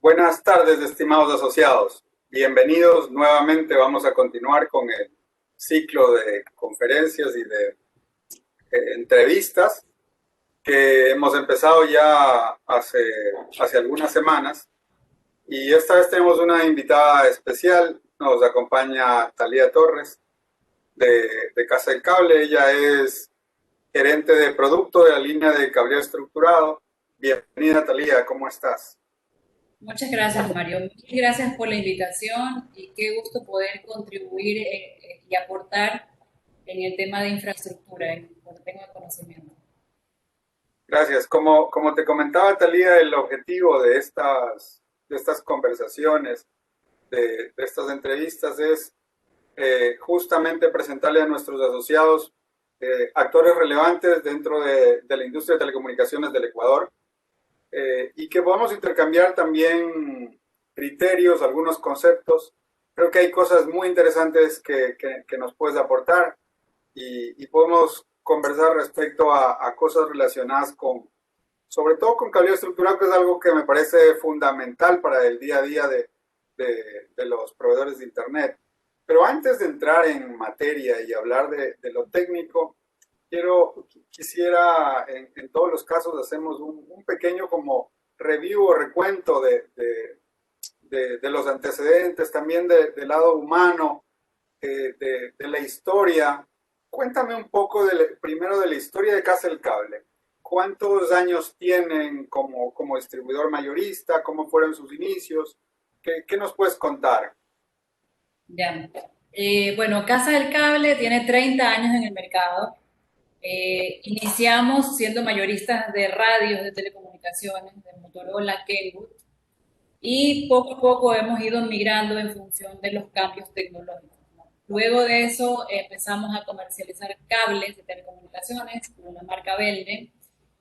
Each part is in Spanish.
Buenas tardes, estimados asociados. Bienvenidos nuevamente. Vamos a continuar con el ciclo de conferencias y de entrevistas que hemos empezado ya hace algunas semanas. Y esta vez tenemos una invitada especial. Nos acompaña Talía Torres de Casa del Cable. Ella es gerente de producto de la línea de cableado estructurado. Bienvenida, Talía. ¿Cómo estás? Muchas gracias, Mario. Muchas gracias por la invitación y qué gusto poder contribuir y aportar en el tema de infraestructura, en lo que tengo de conocimiento. Gracias. Como te comentaba, Talía, el objetivo de estas conversaciones, de estas entrevistas, es justamente presentarle a nuestros asociados actores relevantes dentro de la industria de telecomunicaciones del Ecuador y que podamos intercambiar también criterios, algunos conceptos. Creo que hay cosas muy interesantes que nos puedes aportar y podemos conversar respecto a cosas relacionadas sobre todo con cableado estructurado, que es algo que me parece fundamental para el día a día de los proveedores de Internet. Pero antes de entrar en materia y hablar de lo técnico, quisiera, en todos los casos, hacemos un pequeño como review o recuento de los antecedentes, también del lado humano, de la historia. Cuéntame un poco primero de la historia de Casa del Cable. ¿Cuántos años tienen como distribuidor mayorista? ¿Cómo fueron sus inicios? ¿Qué nos puedes contar? Ya. Bueno, Casa del Cable tiene 30 años en el mercado. Iniciamos siendo mayoristas de radios de telecomunicaciones, de Motorola, Kenwood, y poco a poco hemos ido migrando en función de los cambios tecnológicos, ¿no? Luego de eso empezamos a comercializar cables de telecomunicaciones con la marca Belden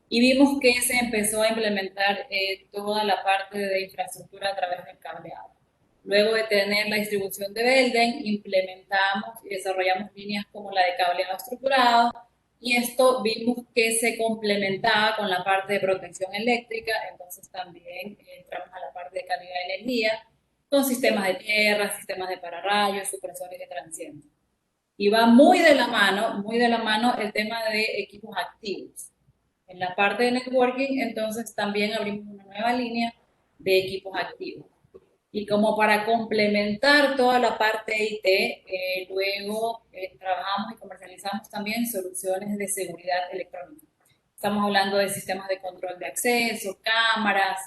y vimos que se empezó a implementar toda la parte de infraestructura a través del cableado. Luego de tener la distribución de Belden, implementamos y desarrollamos líneas como la de cableado estructurado, y esto vimos que se complementaba con la parte de protección eléctrica. Entonces también entramos a la parte de calidad de energía con sistemas de tierra, sistemas de pararrayos, supresores de transiente. Y va muy de la mano el tema de equipos activos. En la parte de networking, entonces también abrimos una nueva línea de equipos activos. Y como para complementar toda la parte IT, luego trabajamos y comercializamos también soluciones de seguridad electrónica. Estamos hablando de sistemas de control de acceso, cámaras,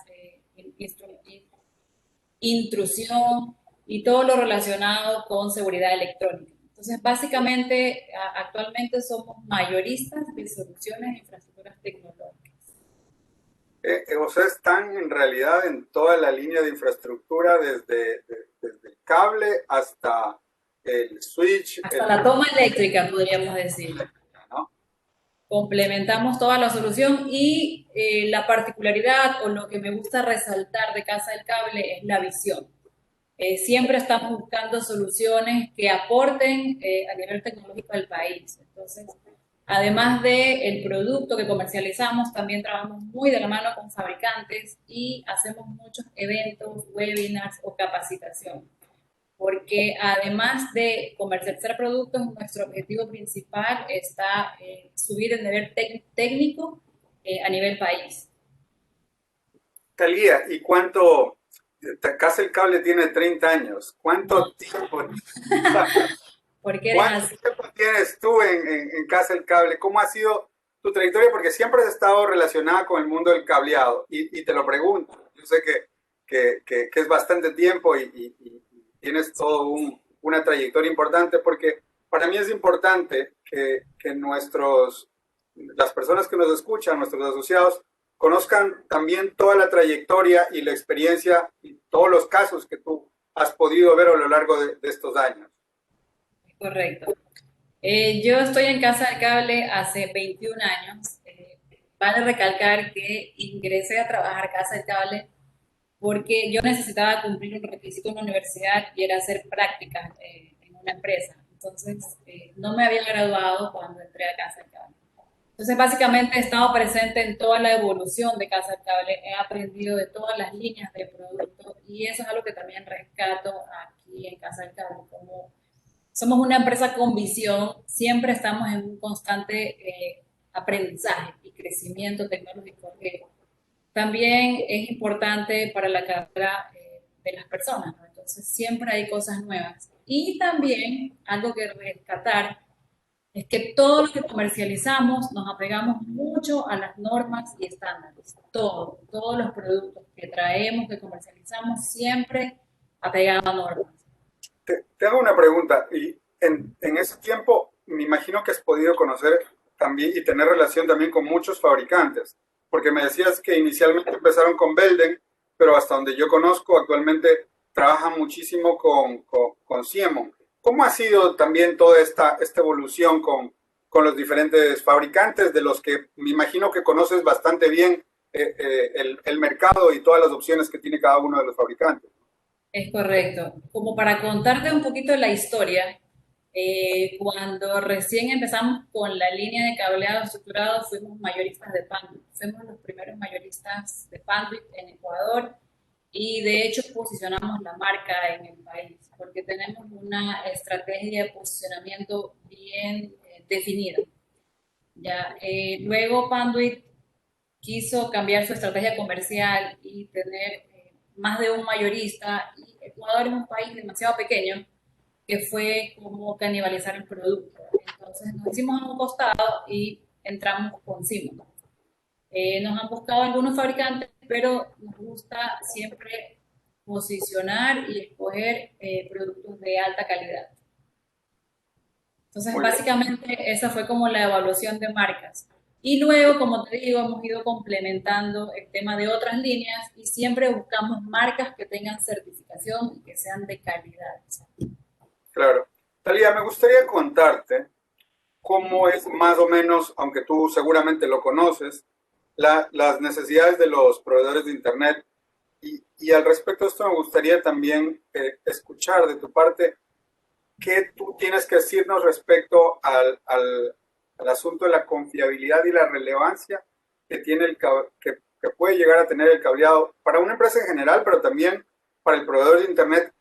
intrusión y todo lo relacionado con seguridad electrónica. Entonces, básicamente, actualmente somos mayoristas de soluciones de infraestructuras tecnológicas. Ustedes están en realidad en toda la línea de infraestructura, desde el cable hasta el switch, Hasta la toma eléctrica, podríamos decir. ¿no? Complementamos toda la solución y la particularidad o lo que me gusta resaltar de Casa del Cable es la visión. Siempre estamos buscando soluciones que aporten a nivel tecnológico al país. Entonces, además del producto que comercializamos, también trabajamos muy de la mano con fabricantes y hacemos muchos eventos, webinars o capacitación, porque además de comercializar productos, nuestro objetivo principal está subir el nivel técnico a nivel país. Talía, ¿y cuánto? Casa el Cable tiene 30 años. No, ¿Cuánto tiempo, porque eres cuánto así. tiempo tienes tú en Casa el Cable? ¿Cómo ha sido tu trayectoria? Porque siempre has estado relacionada con el mundo del cableado. Y te lo pregunto. Yo sé que es bastante tiempo y tienes una trayectoria importante, porque para mí es importante que las personas que nos escuchan, nuestros asociados, conozcan también toda la trayectoria y la experiencia y todos los casos que tú has podido ver a lo largo de estos años. Correcto. Yo estoy en Casa de Cable hace 21 años. Vale recalcar que ingresé a trabajar Casa de Cable porque yo necesitaba cumplir un requisito en la universidad y era hacer prácticas en una empresa. Entonces, no me había graduado cuando entré a Casa de Cable. Entonces, básicamente he estado presente en toda la evolución de Casa del Cable, he aprendido de todas las líneas de producto y eso es algo que también rescato aquí en Casa del Cable. Como somos una empresa con visión, siempre estamos en un constante aprendizaje y crecimiento tecnológico que también es importante para la carrera de las personas, ¿no? Entonces, siempre hay cosas nuevas. Y también algo que rescatar es que todo lo que comercializamos nos apegamos mucho a las normas y estándares. Todos los productos que traemos, que comercializamos, siempre apegados a normas. Te hago una pregunta, y en ese tiempo me imagino que has podido conocer también y tener relación también con muchos fabricantes, porque me decías que inicialmente empezaron con Belden, pero hasta donde yo conozco actualmente trabajan muchísimo con Siemens. ¿Cómo ha sido también toda esta evolución con los diferentes fabricantes, de los que me imagino que conoces bastante bien el mercado y todas las opciones que tiene cada uno de los fabricantes? Es correcto. Como para contarte un poquito la historia, cuando recién empezamos con la línea de cableado estructurado, fuimos mayoristas de Panduit. Fuimos los primeros mayoristas de Panduit en Ecuador y de hecho posicionamos la marca en el país porque tenemos una estrategia de posicionamiento bien definida. Ya, luego Panduit quiso cambiar su estrategia comercial y tener más de un mayorista. Y Ecuador es un país demasiado pequeño que fue como canibalizar el producto. Entonces nos hicimos a un costado y entramos con Siemens. Nos han buscado algunos fabricantes, pero nos gusta siempre posicionar y escoger productos de alta calidad. Entonces, Muy bien. básicamente, esa fue como la evaluación de marcas. Y luego, como te digo, hemos ido complementando el tema de otras líneas y siempre buscamos marcas que tengan certificación y que sean de calidad. Claro. Talía, me gustaría contarte cómo es más o menos, aunque tú seguramente lo conoces, las necesidades de los proveedores de Internet. Y al respecto de esto me gustaría también escuchar de tu parte qué tú tienes que decirnos respecto al asunto de la confiabilidad y la relevancia que tiene que puede llegar a tener el cableado para una empresa en general, pero también para el proveedor de Internet,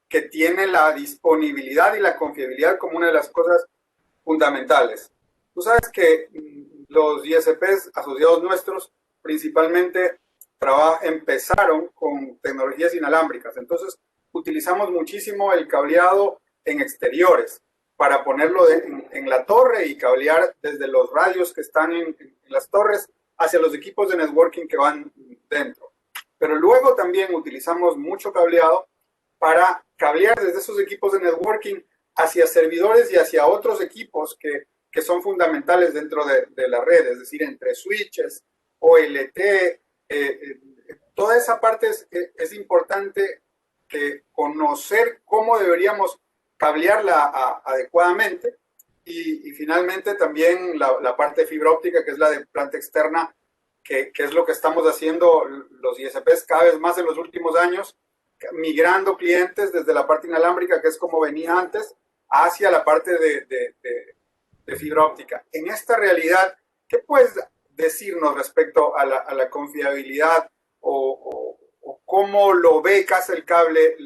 que tiene la disponibilidad y la confiabilidad como una de las cosas fundamentales. Tú sabes que los ISPs asociados nuestros principalmente empezaron con tecnologías inalámbricas, entonces utilizamos muchísimo el cableado en exteriores para ponerlo en la torre y cablear desde los radios que están en las torres hacia los equipos de networking que van dentro. Pero luego también utilizamos mucho cableado para cablear desde esos equipos de networking hacia servidores y hacia otros equipos que son fundamentales dentro de la red, es decir, entre switches, OLT, toda esa parte es importante conocer cómo deberíamos cablearla adecuadamente y finalmente también la parte de fibra óptica, que es la de planta externa, que es lo que estamos haciendo los ISPs cada vez más en los últimos años, migrando clientes desde la parte inalámbrica, que es como venía antes, hacia la parte de fibra óptica. En esta realidad, ¿qué puedes decirnos respecto a la confiabilidad o cómo lo ve Casa del Cable,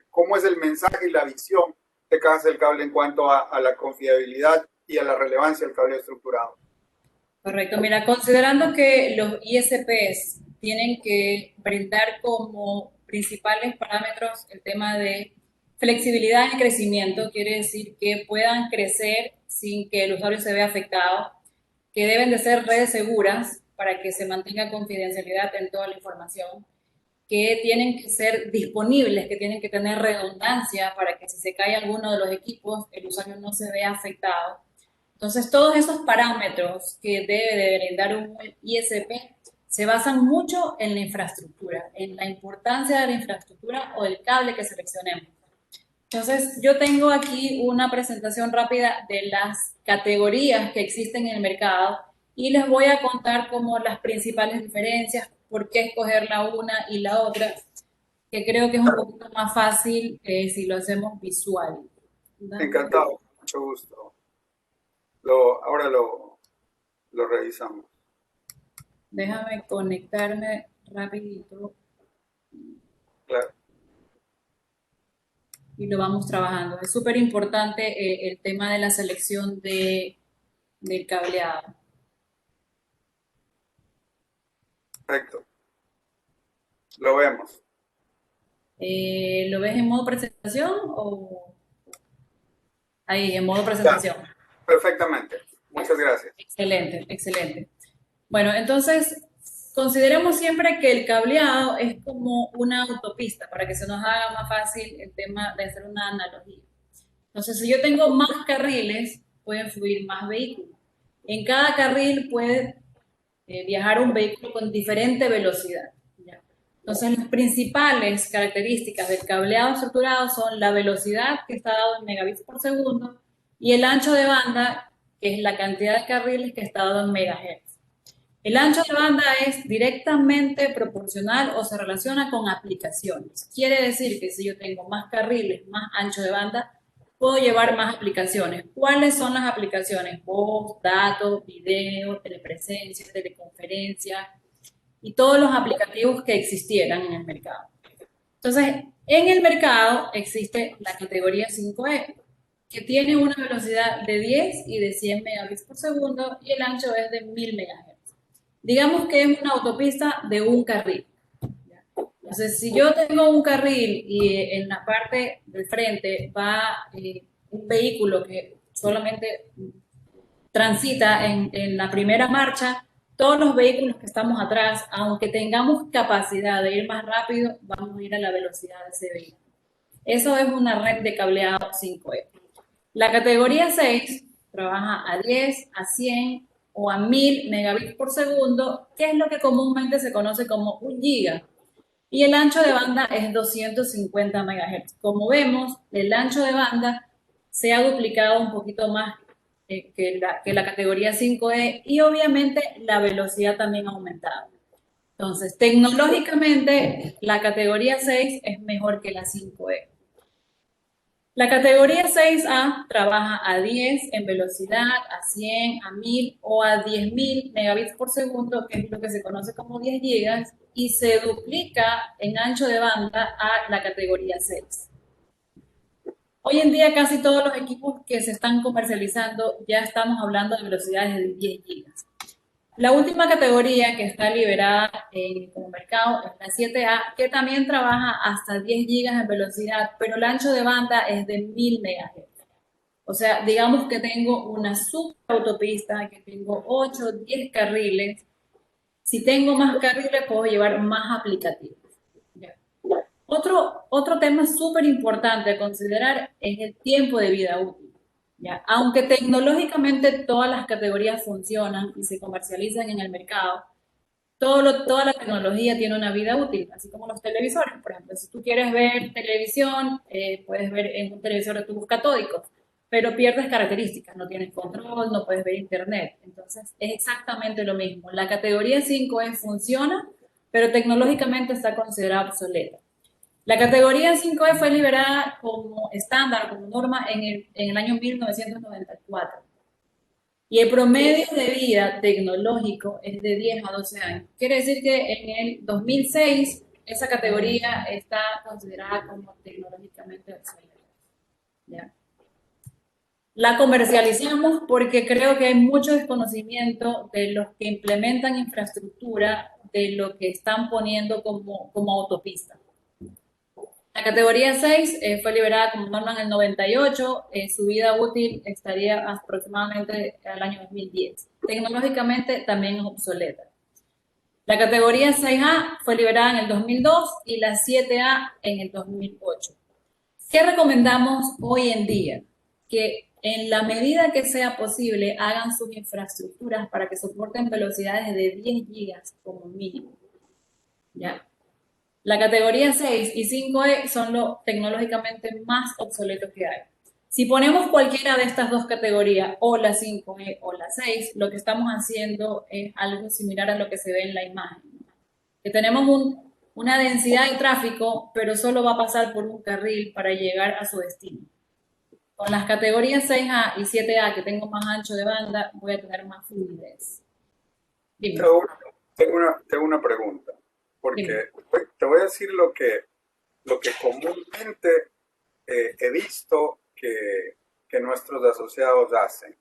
cómo es el mensaje y la visión de Casa del Cable en cuanto a la confiabilidad y a la relevancia del cable estructurado? Correcto. Mira, considerando que los ISPs tienen que brindar como principales parámetros el tema de flexibilidad y crecimiento, quiere decir que puedan crecer sin que el usuario se vea afectado, que deben de ser redes seguras para que se mantenga confidencialidad en toda la información, que tienen que ser disponibles, que tienen que tener redundancia para que si se cae alguno de los equipos, el usuario no se vea afectado. Entonces, todos esos parámetros que debe de brindar un ISP se basan mucho en la infraestructura, en la importancia de la infraestructura o del cable que seleccionemos. Entonces, yo tengo aquí una presentación rápida de las categorías que existen en el mercado y les voy a contar como las principales diferencias, por qué escoger la una y la otra, que creo que es un poquito más fácil si lo hacemos visual. Encantado, mucho gusto. Ahora lo revisamos. Déjame conectarme rapidito. Claro. Y lo vamos trabajando. Es súper importante el tema de la selección del cableado. Perfecto. Lo vemos. ¿Lo ves en modo presentación o ahí, en modo presentación? Ya, perfectamente. Muchas gracias. Excelente, excelente. Bueno, entonces consideremos siempre que el cableado es como una autopista para que se nos haga más fácil el tema de hacer una analogía. Entonces, si yo tengo más carriles, pueden fluir más vehículos. En cada carril puede viajar un vehículo con diferente velocidad. ¿Ya? Entonces, las principales características del cableado estructurado son la velocidad, que está dado en megabits por segundo, y el ancho de banda, que es la cantidad de carriles que está dado en megahertz. El ancho de banda es directamente proporcional o se relaciona con aplicaciones. Quiere decir que si yo tengo más carriles, más ancho de banda, puedo llevar más aplicaciones. ¿Cuáles son las aplicaciones? Voz, datos, video, telepresencia, teleconferencia y todos los aplicativos que existieran en el mercado. Entonces, en el mercado existe la categoría 5E, que tiene una velocidad de 10 y de 100 megabits por segundo y el ancho es de 1000 megahertz. Digamos que es una autopista de un carril. Entonces, si yo tengo un carril y en la parte del frente va un vehículo que solamente transita en la primera marcha, todos los vehículos que estamos atrás, aunque tengamos capacidad de ir más rápido, vamos a ir a la velocidad de ese vehículo. Eso es una red de cableado 5E. La categoría 6 trabaja a 10, a 100 o a 1000 megabits por segundo, que es lo que comúnmente se conoce como 1 giga. Y el ancho de banda es 250 MHz. Como vemos, el ancho de banda se ha duplicado un poquito más que la categoría 5E y obviamente la velocidad también ha aumentado. Entonces, tecnológicamente, la categoría 6 es mejor que la 5E. La categoría 6A trabaja a 10 en velocidad, a 100, a 1000 o a 10.000 megabits por segundo, que es lo que se conoce como 10 gigas, y se duplica en ancho de banda a la categoría 6. Hoy en día casi todos los equipos que se están comercializando ya estamos hablando de velocidades de 10 gigas. La última categoría que está liberada como mercado es la 7A, que también trabaja hasta 10 gigas en velocidad, pero el ancho de banda es de 1000 MHz. O sea, digamos que tengo una subautopista, que tengo 8, 10 carriles. Si tengo más carriles, puedo llevar más aplicativos. ¿Ya? Otro tema súper importante a considerar es el tiempo de vida útil. ¿Ya? Aunque tecnológicamente todas las categorías funcionan y se comercializan en el mercado, toda la tecnología tiene una vida útil, así como los televisores. Por ejemplo, si tú quieres ver televisión, puedes ver en un televisor de tubos catódicos, pero pierdes características, no tienes control, no puedes ver internet. Entonces, es exactamente lo mismo. La categoría 5E funciona, pero tecnológicamente está considerada obsoleta. La categoría 5E fue liberada como estándar, como norma en el año 1994. Y el promedio de vida tecnológico es de 10 a 12 años. Quiere decir que en el 2006 esa categoría está considerada como tecnológicamente obsoleta. ¿Ya? La comercializamos porque creo que hay mucho desconocimiento de los que implementan infraestructura de lo que están poniendo como autopista. La categoría 6 fue liberada como norma en el 98, su vida útil estaría aproximadamente al año 2010. Tecnológicamente también es obsoleta. La categoría 6A fue liberada en el 2002 y la 7A en el 2008. ¿Qué recomendamos hoy en día? Que en la medida que sea posible hagan sus infraestructuras para que soporten velocidades de 10 gigas como mínimo. ¿Ya? La categoría 6 y 5E son los tecnológicamente más obsoletos que hay. Si ponemos cualquiera de estas dos categorías, o la 5E o la 6, lo que estamos haciendo es algo similar a lo que se ve en la imagen. Que tenemos una densidad de tráfico, pero solo va a pasar por un carril para llegar a su destino. Con las categorías 6A y 7A, que tengo más ancho de banda, voy a tener más fluidez. Dime, Tengo una pregunta, dime. porque te voy a decir lo que comúnmente he visto que nuestros asociados hacen.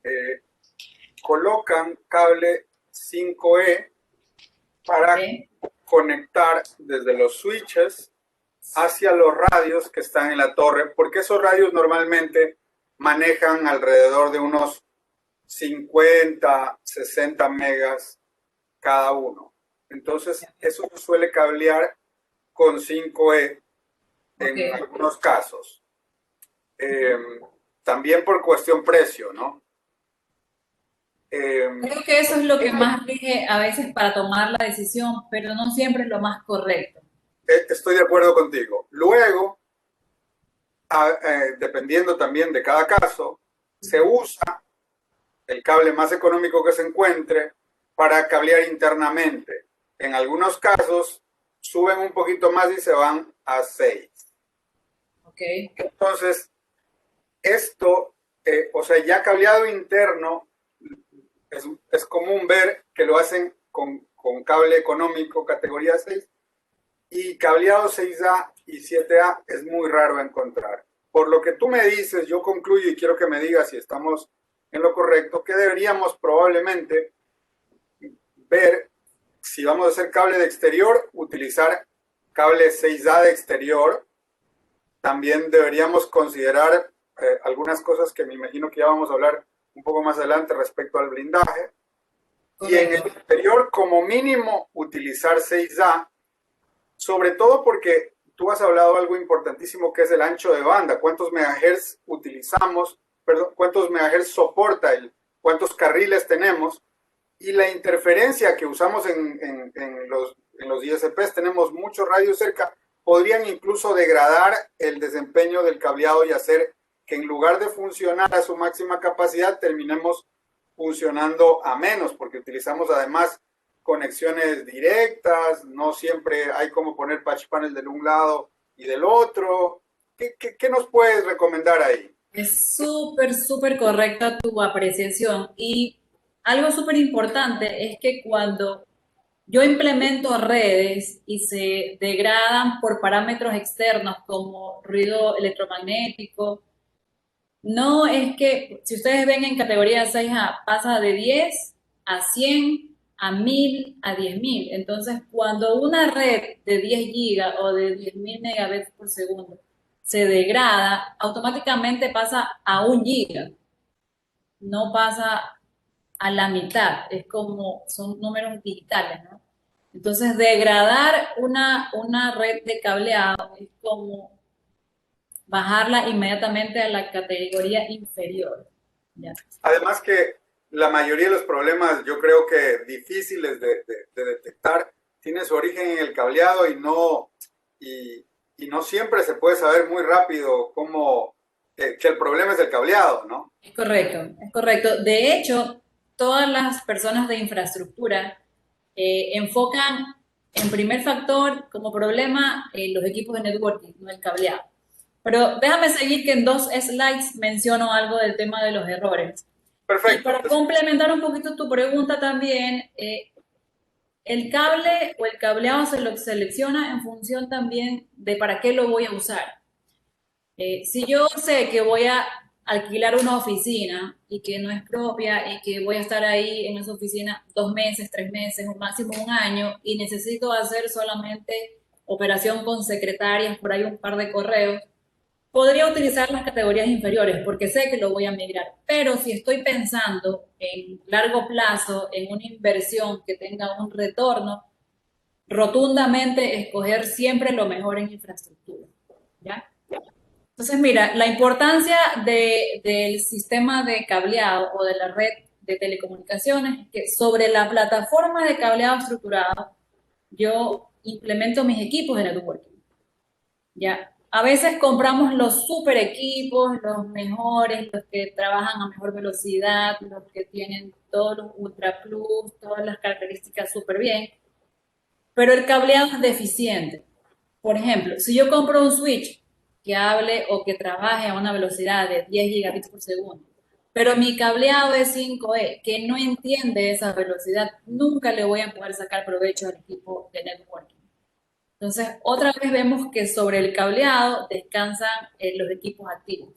Eh, Colocan cable 5E Ok, para conectar desde los switches hacia los radios que están en la torre, porque esos radios normalmente manejan alrededor de unos 50, 60 megas cada uno. Entonces, eso se suele cablear con 5E ok. en algunos casos. Eh, También por cuestión precio, ¿no? Eh, Creo que eso es lo que más rige a veces para tomar la decisión, pero no siempre es lo más correcto. Estoy de acuerdo contigo. Luego, dependiendo también de cada caso, se usa el cable más económico que se encuentre para cablear internamente. En algunos casos suben un poquito más y se van a 6. Ok, Entonces, esto, o sea, ya cableado interno, es común ver que lo hacen con cable económico categoría 6 y cableado 6A y 7A es muy raro encontrar. Por lo que tú me dices, yo concluyo y quiero que me digas si estamos en lo correcto, que deberíamos probablemente ver si vamos a hacer cable de exterior, utilizar cable 6A de exterior. También deberíamos considerar algunas cosas que me imagino que ya vamos a hablar un poco más adelante respecto al blindaje. Y en el correcto. exterior, como mínimo, utilizar 6A, sobre todo porque tú has hablado algo importantísimo que es el ancho de banda. ¿Cuántos megahertz utilizamos? Perdón, ¿cuántos megahertz soporta cuántos carriles tenemos? Y la interferencia que usamos en los ISPs, tenemos muchos radios cerca, podrían incluso degradar el desempeño del cableado y hacer que en lugar de funcionar a su máxima capacidad, terminemos funcionando a menos, porque utilizamos además conexiones directas, no siempre hay como poner patch panel de un lado y del otro. ¿Qué nos puedes recomendar ahí? Es súper, súper correcta tu apreciación y algo súper importante es que cuando yo implemento redes y se degradan por parámetros externos como ruido electromagnético, no es que, si ustedes ven en categoría 6A, pasa de 10 a 100, a 1000, a 10.000. Entonces, cuando una red de 10 gigas o de 10.000 megabits por segundo se degrada, automáticamente pasa a 1 giga, no pasa a la mitad, es como, son números digitales, ¿no? Entonces, degradar una red de cableado es como bajarla inmediatamente a la categoría inferior. ¿Ya? Además que la mayoría de los problemas, yo creo que difíciles de detectar, tiene su origen en el cableado y no siempre se puede saber muy rápido cómo, que el problema es el cableado, ¿no? Es correcto, es correcto. De hecho, todas las personas de infraestructura enfocan en primer factor como problema los equipos de networking, no el cableado. Pero déjame seguir que en 2 slides menciono algo del tema de los errores. Y Perfecto. para complementar un poquito tu pregunta también, el cable o el cableado se lo selecciona en función también de para qué lo voy a usar. Si yo sé que voy a alquilar una oficina y que no es propia y que voy a estar ahí en esa oficina 2 meses, 3 meses o máximo un año y necesito hacer solamente operación con secretarias, por ahí un par de correos, podría utilizar las categorías inferiores porque sé que lo voy a migrar. Pero si estoy pensando en largo plazo, en una inversión que tenga un retorno, rotundamente escoger siempre lo mejor en infraestructura. ¿Ya? Entonces, mira, la importancia del sistema de cableado o de la red de telecomunicaciones es que sobre la plataforma de cableado estructurado, yo implemento mis equipos de networking. Ya, a veces compramos los super equipos, los mejores, los que trabajan a mejor velocidad, los que tienen todos los Ultra Plus, todas las características súper bien, pero el cableado es deficiente. Por ejemplo, si yo compro un switch que hable o que trabaje a una velocidad de 10 gigabits por segundo, pero mi cableado es 5E, que no entiende esa velocidad, nunca le voy a poder sacar provecho al equipo de networking. Entonces, otra vez vemos que sobre el cableado descansan los equipos activos.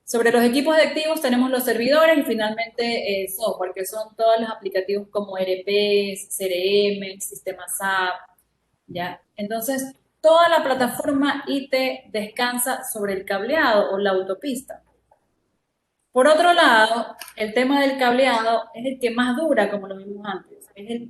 Sobre los equipos de activos tenemos los servidores y finalmente software, que son todos los aplicativos como ERP, CRM, sistema SAP, ¿ya? Entonces, toda la plataforma IT descansa sobre el cableado o la autopista. Por otro lado, el tema del cableado es el que más dura, como lo vimos antes. Es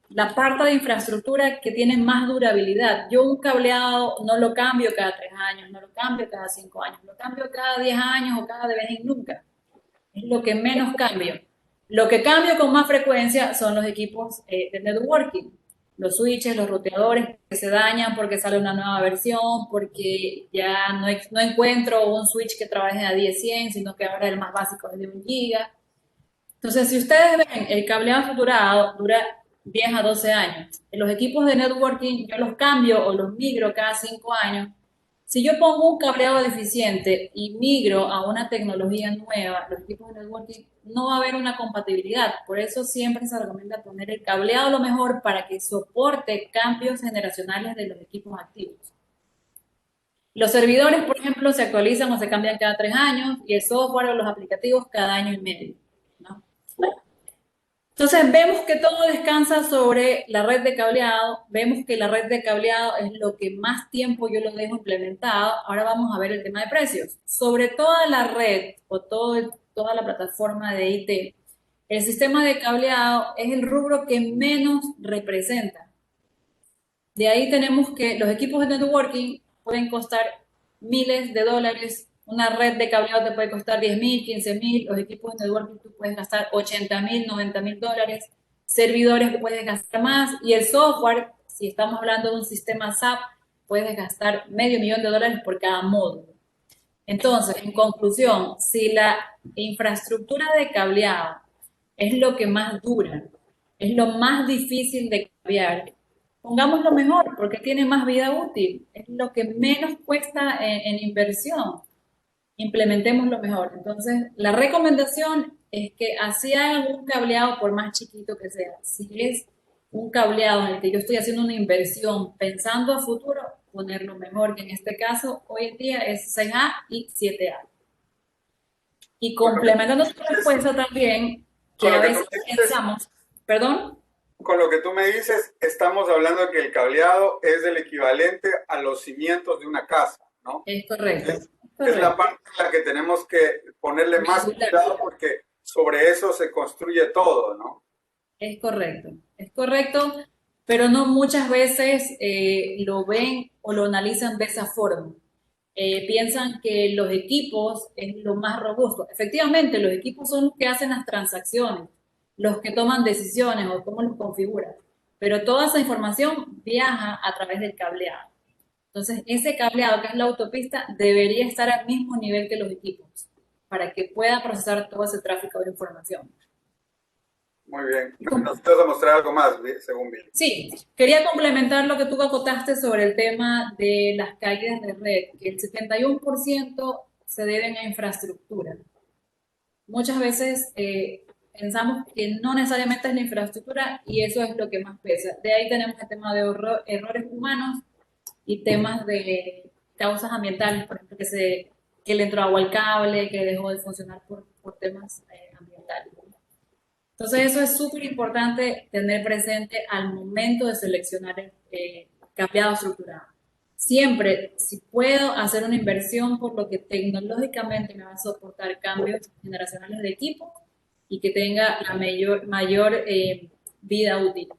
la parte de infraestructura que tiene más durabilidad. Yo un cableado no lo cambio cada 3 años, no lo cambio cada 5 años, lo cambio cada 10 años o cada vez en nunca. Es lo que menos cambio. Lo que cambio con más frecuencia son los equipos de networking, los switches, los roteadores que se dañan porque sale una nueva versión, porque ya no encuentro un switch que trabaje a 10-100, sino que ahora el más básico es de 1 giga. Entonces, si ustedes ven, el cableado estructurado dura 10 a 12 años. En los equipos de networking yo los cambio o los migro cada 5 años. Si yo pongo un cableado deficiente y migro a una tecnología nueva, los equipos de networking, no va a haber una compatibilidad. Por eso siempre se recomienda poner el cableado lo mejor para que soporte cambios generacionales de los equipos activos. Los servidores, por ejemplo, se actualizan o se cambian cada 3 años y el software o los aplicativos cada año y medio, ¿no? Entonces vemos que todo descansa sobre la red de cableado, vemos que la red de cableado es lo que más tiempo yo lo dejo implementado. Ahora vamos a ver el tema de precios. Sobre toda la red o toda la plataforma de IT, el sistema de cableado es el rubro que menos representa. De ahí tenemos que los equipos de networking pueden costar miles de dólares. Una red de cableado te puede costar 10.000, 15.000. Los equipos de networking tú puedes gastar 80.000, 90.000 dólares. Servidores puedes gastar más. Y el software, si estamos hablando de un sistema SAP, puedes gastar $500.000 por cada módulo. Entonces, en conclusión, si la infraestructura de cableado es lo que más dura, es lo más difícil de cambiar, pongámoslo mejor porque tiene más vida útil, es lo que menos cuesta en inversión. Implementemos lo mejor. Entonces, la recomendación es que así hagan un cableado por más chiquito que sea. Si es un cableado en el que yo estoy haciendo una inversión pensando a futuro, ponerlo mejor, que en este caso hoy en día es 6A y 7A. Y complementando tu respuesta también, que a veces pensamos, perdón. Con lo que tú me dices, estamos hablando de que el cableado es el equivalente a los cimientos de una casa, ¿no? Es correcto. Es la parte en la que tenemos que ponerle más cuidado porque sobre eso se construye todo, ¿no? Es correcto, pero no muchas veces lo ven o lo analizan de esa forma. Piensan que los equipos es lo más robusto. Efectivamente, los equipos son los que hacen las transacciones, los que toman decisiones o cómo los configuran, pero toda esa información viaja a través del cableado. Entonces, ese cableado que es la autopista debería estar al mismo nivel que los equipos para que pueda procesar todo ese tráfico de información. Muy bien. Nos vas a mostrar algo más, según vi. Sí, quería complementar lo que tú acotaste sobre el tema de las caídas de red, que el 71% se deben a infraestructura. Muchas veces pensamos que no necesariamente es la infraestructura y eso es lo que más pesa. De ahí tenemos el tema de errores humanos y temas de causas ambientales, por ejemplo, que le entró agua al cable, que dejó de funcionar por temas ambientales. Entonces eso es súper importante tener presente al momento de seleccionar el cableado estructurado. Siempre, si puedo hacer una inversión por lo que tecnológicamente me va a soportar cambios generacionales de equipo y que tenga la mayor vida útil.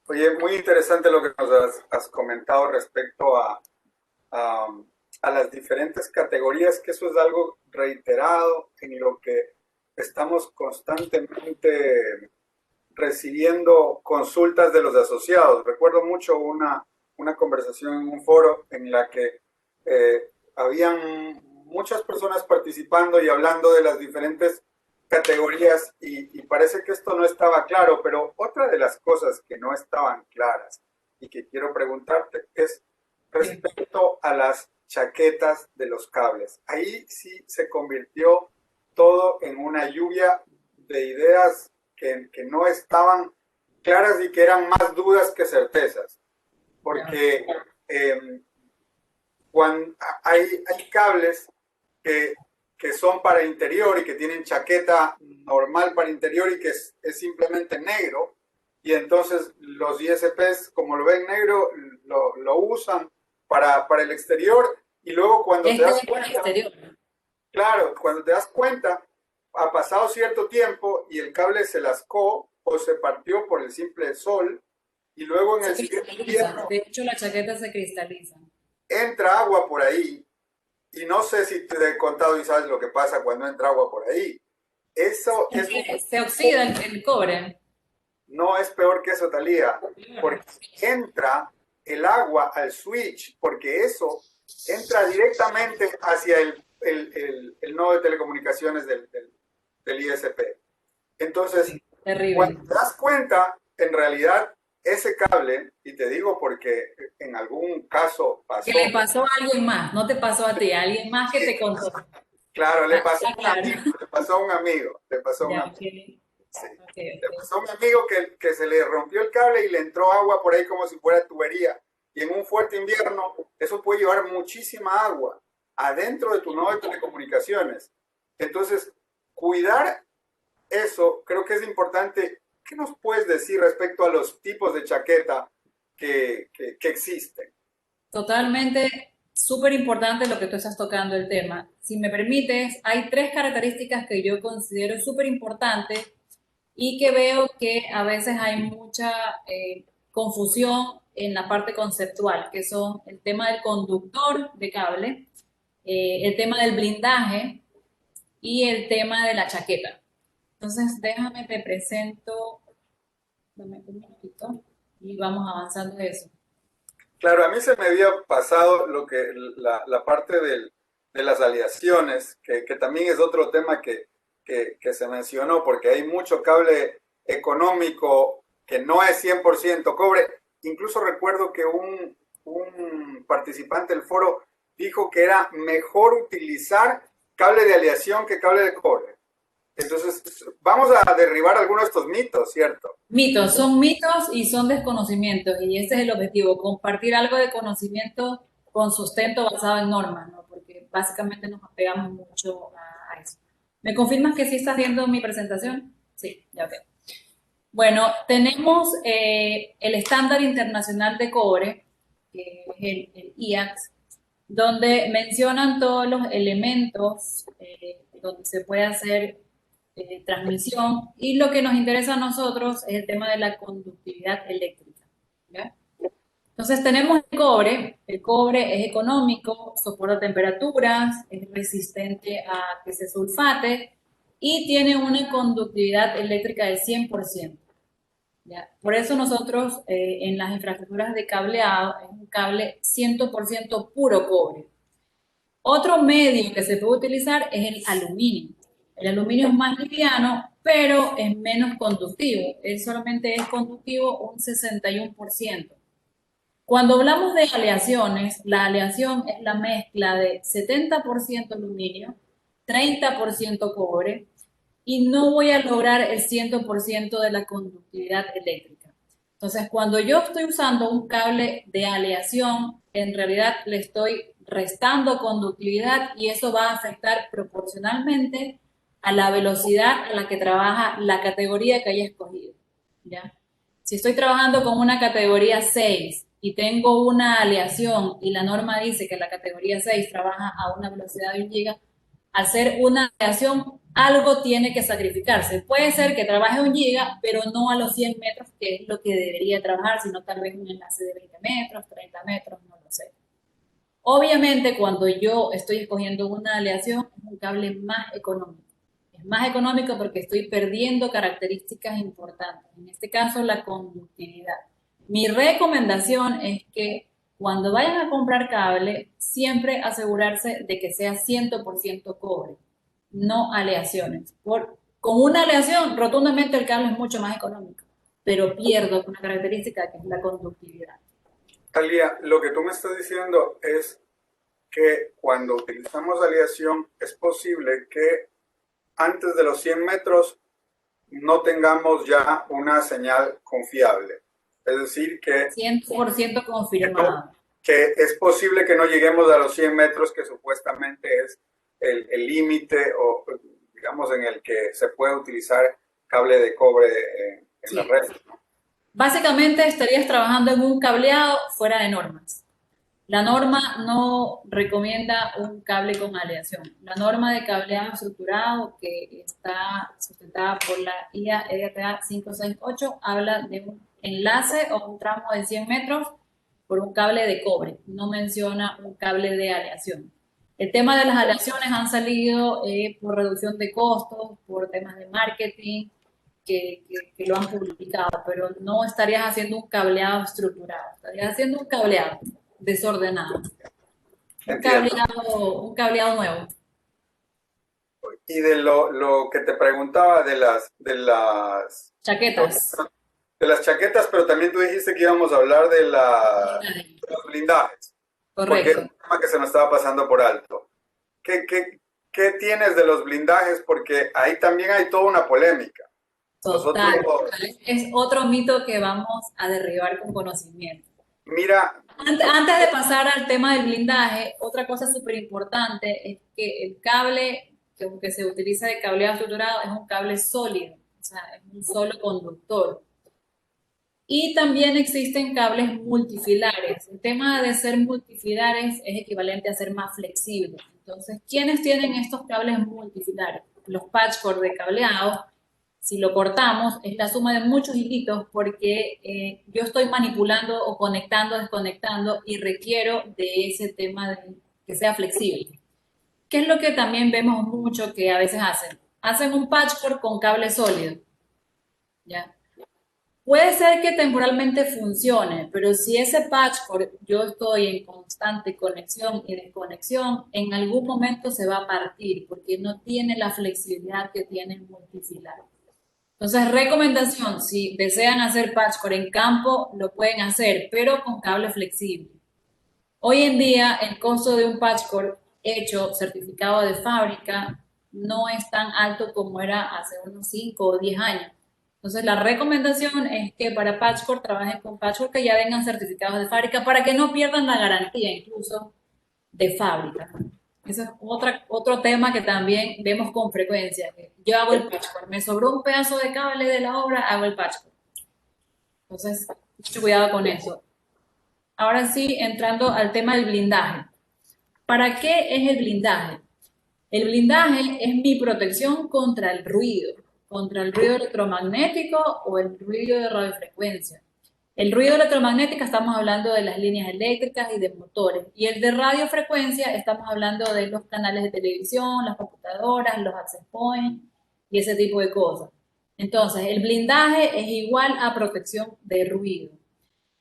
Oye, muy interesante lo que nos has comentado respecto a las diferentes categorías, que eso es algo reiterado en lo que estamos constantemente recibiendo consultas de los asociados. Recuerdo mucho una conversación en un foro en la que habían muchas personas participando y hablando de las diferentes categorías y parece que esto no estaba claro, pero otra de las cosas que no estaban claras y que quiero preguntarte es respecto a las chaquetas de los cables. Ahí sí se convirtió todo en una lluvia de ideas que no estaban claras y que eran más dudas que certezas. Porque cuando hay cables que son para interior y que tienen chaqueta normal para interior y que es simplemente negro. Y entonces los ISPs, como lo ven negro, lo usan para el exterior. Y luego cuando te das cuenta, claro, cuando te das cuenta, ha pasado cierto tiempo y el cable se lascó o se partió por el simple sol. Y luego en el siguiente invierno, de hecho, la chaqueta se cristaliza. Entra agua por ahí. Y no sé si te he contado y sabes lo que pasa cuando entra agua por ahí. Eso es... Se oxida el cobre. No es peor que eso, Talía, porque entra el agua al switch, porque eso entra directamente hacia el nodo de telecomunicaciones del ISP. Entonces, cuando te das cuenta, en realidad ese cable, y te digo porque en algún caso pasó. Que le pasó a alguien más, no te pasó a ti, a alguien más que te contó. Claro, le pasó a un amigo, le pasó a un amigo, le pasó a un amigo. Sí. Le pasó a un amigo que se le rompió el cable y le entró agua por ahí como si fuera tubería. Y en un fuerte invierno, eso puede llevar muchísima agua adentro de tu nodo de telecomunicaciones. Entonces, cuidar eso creo que es importante. ¿Qué nos puedes decir respecto a los tipos de chaqueta que existen? Totalmente, súper importante lo que tú estás tocando el tema. Si me permites, hay tres características que yo considero súper importantes y que veo que a veces hay mucha confusión en la parte conceptual, que son el tema del conductor de cable, el tema del blindaje y el tema de la chaqueta. Entonces, déjame, te presento, dame un minutito y vamos avanzando en eso. Claro, a mí se me había pasado la parte de las aleaciones, que también es otro tema que se mencionó, porque hay mucho cable económico que no es 100% cobre. Incluso recuerdo que un participante del foro dijo que era mejor utilizar cable de aleación que cable de cobre. Entonces, vamos a derribar algunos de estos mitos, ¿cierto? Son mitos y son desconocimientos, y ese es el objetivo, compartir algo de conocimiento con sustento basado en normas, ¿no? Porque básicamente nos apegamos mucho a eso. ¿Me confirmas que sí estás viendo mi presentación? Sí, ya veo. Bueno, tenemos el estándar internacional de cobre, que es el IACS, donde mencionan todos los elementos donde se puede hacer transmisión, y lo que nos interesa a nosotros es el tema de la conductividad eléctrica. ¿Ya? Entonces tenemos el cobre es económico, soporta temperaturas, es resistente a que se sulfate y tiene una conductividad eléctrica del 100%. ¿Ya? Por eso nosotros en las infraestructuras de cableado es un cable 100% puro cobre. Otro medio que se puede utilizar es el aluminio. El aluminio es más liviano, pero es menos conductivo. Él solamente es conductivo un 61%. Cuando hablamos de aleaciones, la aleación es la mezcla de 70% aluminio, 30% cobre, y no voy a lograr el 100% de la conductividad eléctrica. Entonces, cuando yo estoy usando un cable de aleación, en realidad le estoy restando conductividad y eso va a afectar proporcionalmente a la velocidad a la que trabaja la categoría que haya escogido. ¿Ya? Si estoy trabajando con una categoría 6 y tengo una aleación y la norma dice que la categoría 6 trabaja a una velocidad de 1 giga, al ser una aleación, algo tiene que sacrificarse. Puede ser que trabaje 1 giga, pero no a los 100 metros, que es lo que debería trabajar, sino tal vez un enlace de 20 metros, 30 metros, no lo sé. Obviamente, cuando yo estoy escogiendo una aleación, es un cable más económico. Es más económico porque estoy perdiendo características importantes, en este caso la conductividad. Mi recomendación es que cuando vayan a comprar cable, siempre asegurarse de que sea 100% cobre, no aleaciones. Con una aleación, rotundamente el cable es mucho más económico, pero pierdo una característica que es la conductividad. Talía, lo que tú me estás diciendo es que cuando utilizamos aleación es posible que antes de los 100 metros no tengamos ya una señal confiable. Es decir, que 100% confirmado. Que es posible que no lleguemos a los 100 metros, que supuestamente es el límite o digamos en el que se puede utilizar cable de cobre en la red, ¿no? Básicamente estarías trabajando en un cableado fuera de normas. La norma no recomienda un cable con aleación. La norma de cableado estructurado que está sustentada por la IA EDTA 568 habla de un enlace o un tramo de 100 metros por un cable de cobre. No menciona un cable de aleación. El tema de las aleaciones han salido por reducción de costos, por temas de marketing, que lo han publicado, pero no estarías haciendo un cableado estructurado, estarías haciendo un cableado desordenado. Un cableado nuevo. Y de lo que te preguntaba de las chaquetas. De las chaquetas, pero también tú dijiste que íbamos a hablar de los blindajes. Correcto. Porque es un tema que se me estaba pasando por alto. ¿Qué tienes de los blindajes? Porque ahí también hay toda una polémica. Total. Es otro mito que vamos a derribar con conocimiento. Mira. Antes de pasar al tema del blindaje, otra cosa súper importante es que el cable que se utiliza de cableado estructurado es un cable sólido, o sea, es un solo conductor. Y también existen cables multifilares. El tema de ser multifilares es equivalente a ser más flexibles. Entonces, ¿quiénes tienen estos cables multifilares? Los patchcord de cableado. Si lo cortamos, es la suma de muchos hilitos porque yo estoy manipulando o conectando, desconectando y requiero de ese tema de que sea flexible. ¿Qué es lo que también vemos mucho que a veces hacen? Hacen un patchcord con cable sólido. ¿Ya? Puede ser que temporalmente funcione, pero si ese patchcord yo estoy en constante conexión y desconexión, en algún momento se va a partir porque no tiene la flexibilidad que tiene el multifilar. Entonces, recomendación, si desean hacer patchcord en campo, lo pueden hacer, pero con cable flexible. Hoy en día, el costo de un patchcord hecho, certificado de fábrica, no es tan alto como era hace unos 5 o 10 años. Entonces, la recomendación es que para patchcord trabajen con patchcord que ya vengan certificados de fábrica para que no pierdan la garantía incluso de fábrica. Ese es otro tema que también vemos con frecuencia. Yo hago el patchcord, me sobró un pedazo de cable de la obra, hago el patchcord. Entonces, mucho cuidado con eso. Ahora sí, entrando al tema del blindaje. ¿Para qué es el blindaje? El blindaje es mi protección contra el ruido electromagnético o el ruido de radiofrecuencia. El ruido electromagnético estamos hablando de las líneas eléctricas y de motores. Y el de radiofrecuencia estamos hablando de los canales de televisión, las computadoras, los access points y ese tipo de cosas. Entonces, el blindaje es igual a protección de ruido.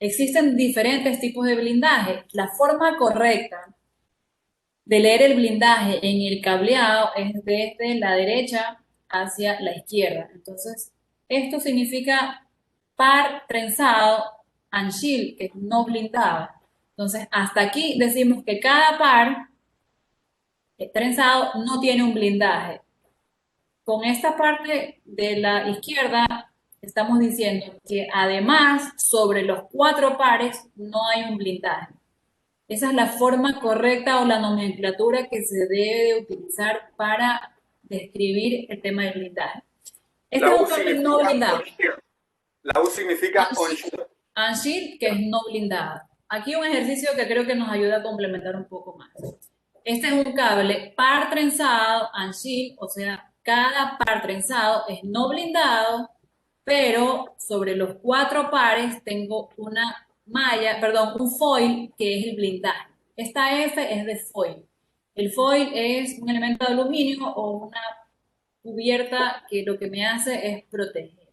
Existen diferentes tipos de blindaje. La forma correcta de leer el blindaje en el cableado es desde la derecha hacia la izquierda. Entonces, esto significa par trenzado and shield, que es no blindado. Entonces, hasta aquí decimos que cada par trenzado no tiene un blindaje. Con esta parte de la izquierda estamos diciendo que además sobre los 4 pares no hay un blindaje. Esa es la forma correcta o la nomenclatura que se debe de utilizar para describir el tema del blindaje. Este es un cable no blindado. La U significa on-shield. On-shield, que es no blindado. Aquí un ejercicio que creo que nos ayuda a complementar un poco más. Este es un cable par trenzado, on-shield, o sea, cada par trenzado es no blindado, pero sobre los 4 pares tengo una malla, perdón, un foil que es el blindaje. Esta F es de foil. El foil es un elemento de aluminio o una cubierta que lo que me hace es proteger.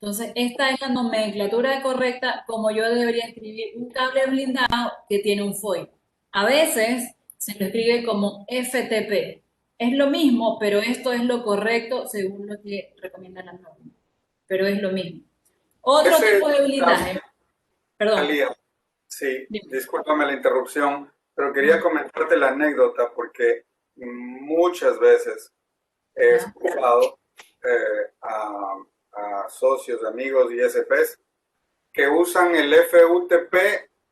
Entonces, esta es la nomenclatura correcta como yo debería escribir un cable blindado que tiene un foil. A veces se lo escribe como FTP. Es lo mismo, pero esto es lo correcto según lo que recomienda la norma. Pero es lo mismo. Otro tipo de blindaje. Perdón. Sí, discúlpame la interrupción. pero quería comentarte la anécdota porque muchas veces he ¿Ya? escuchado a socios, amigos y ISPs que usan el FUTP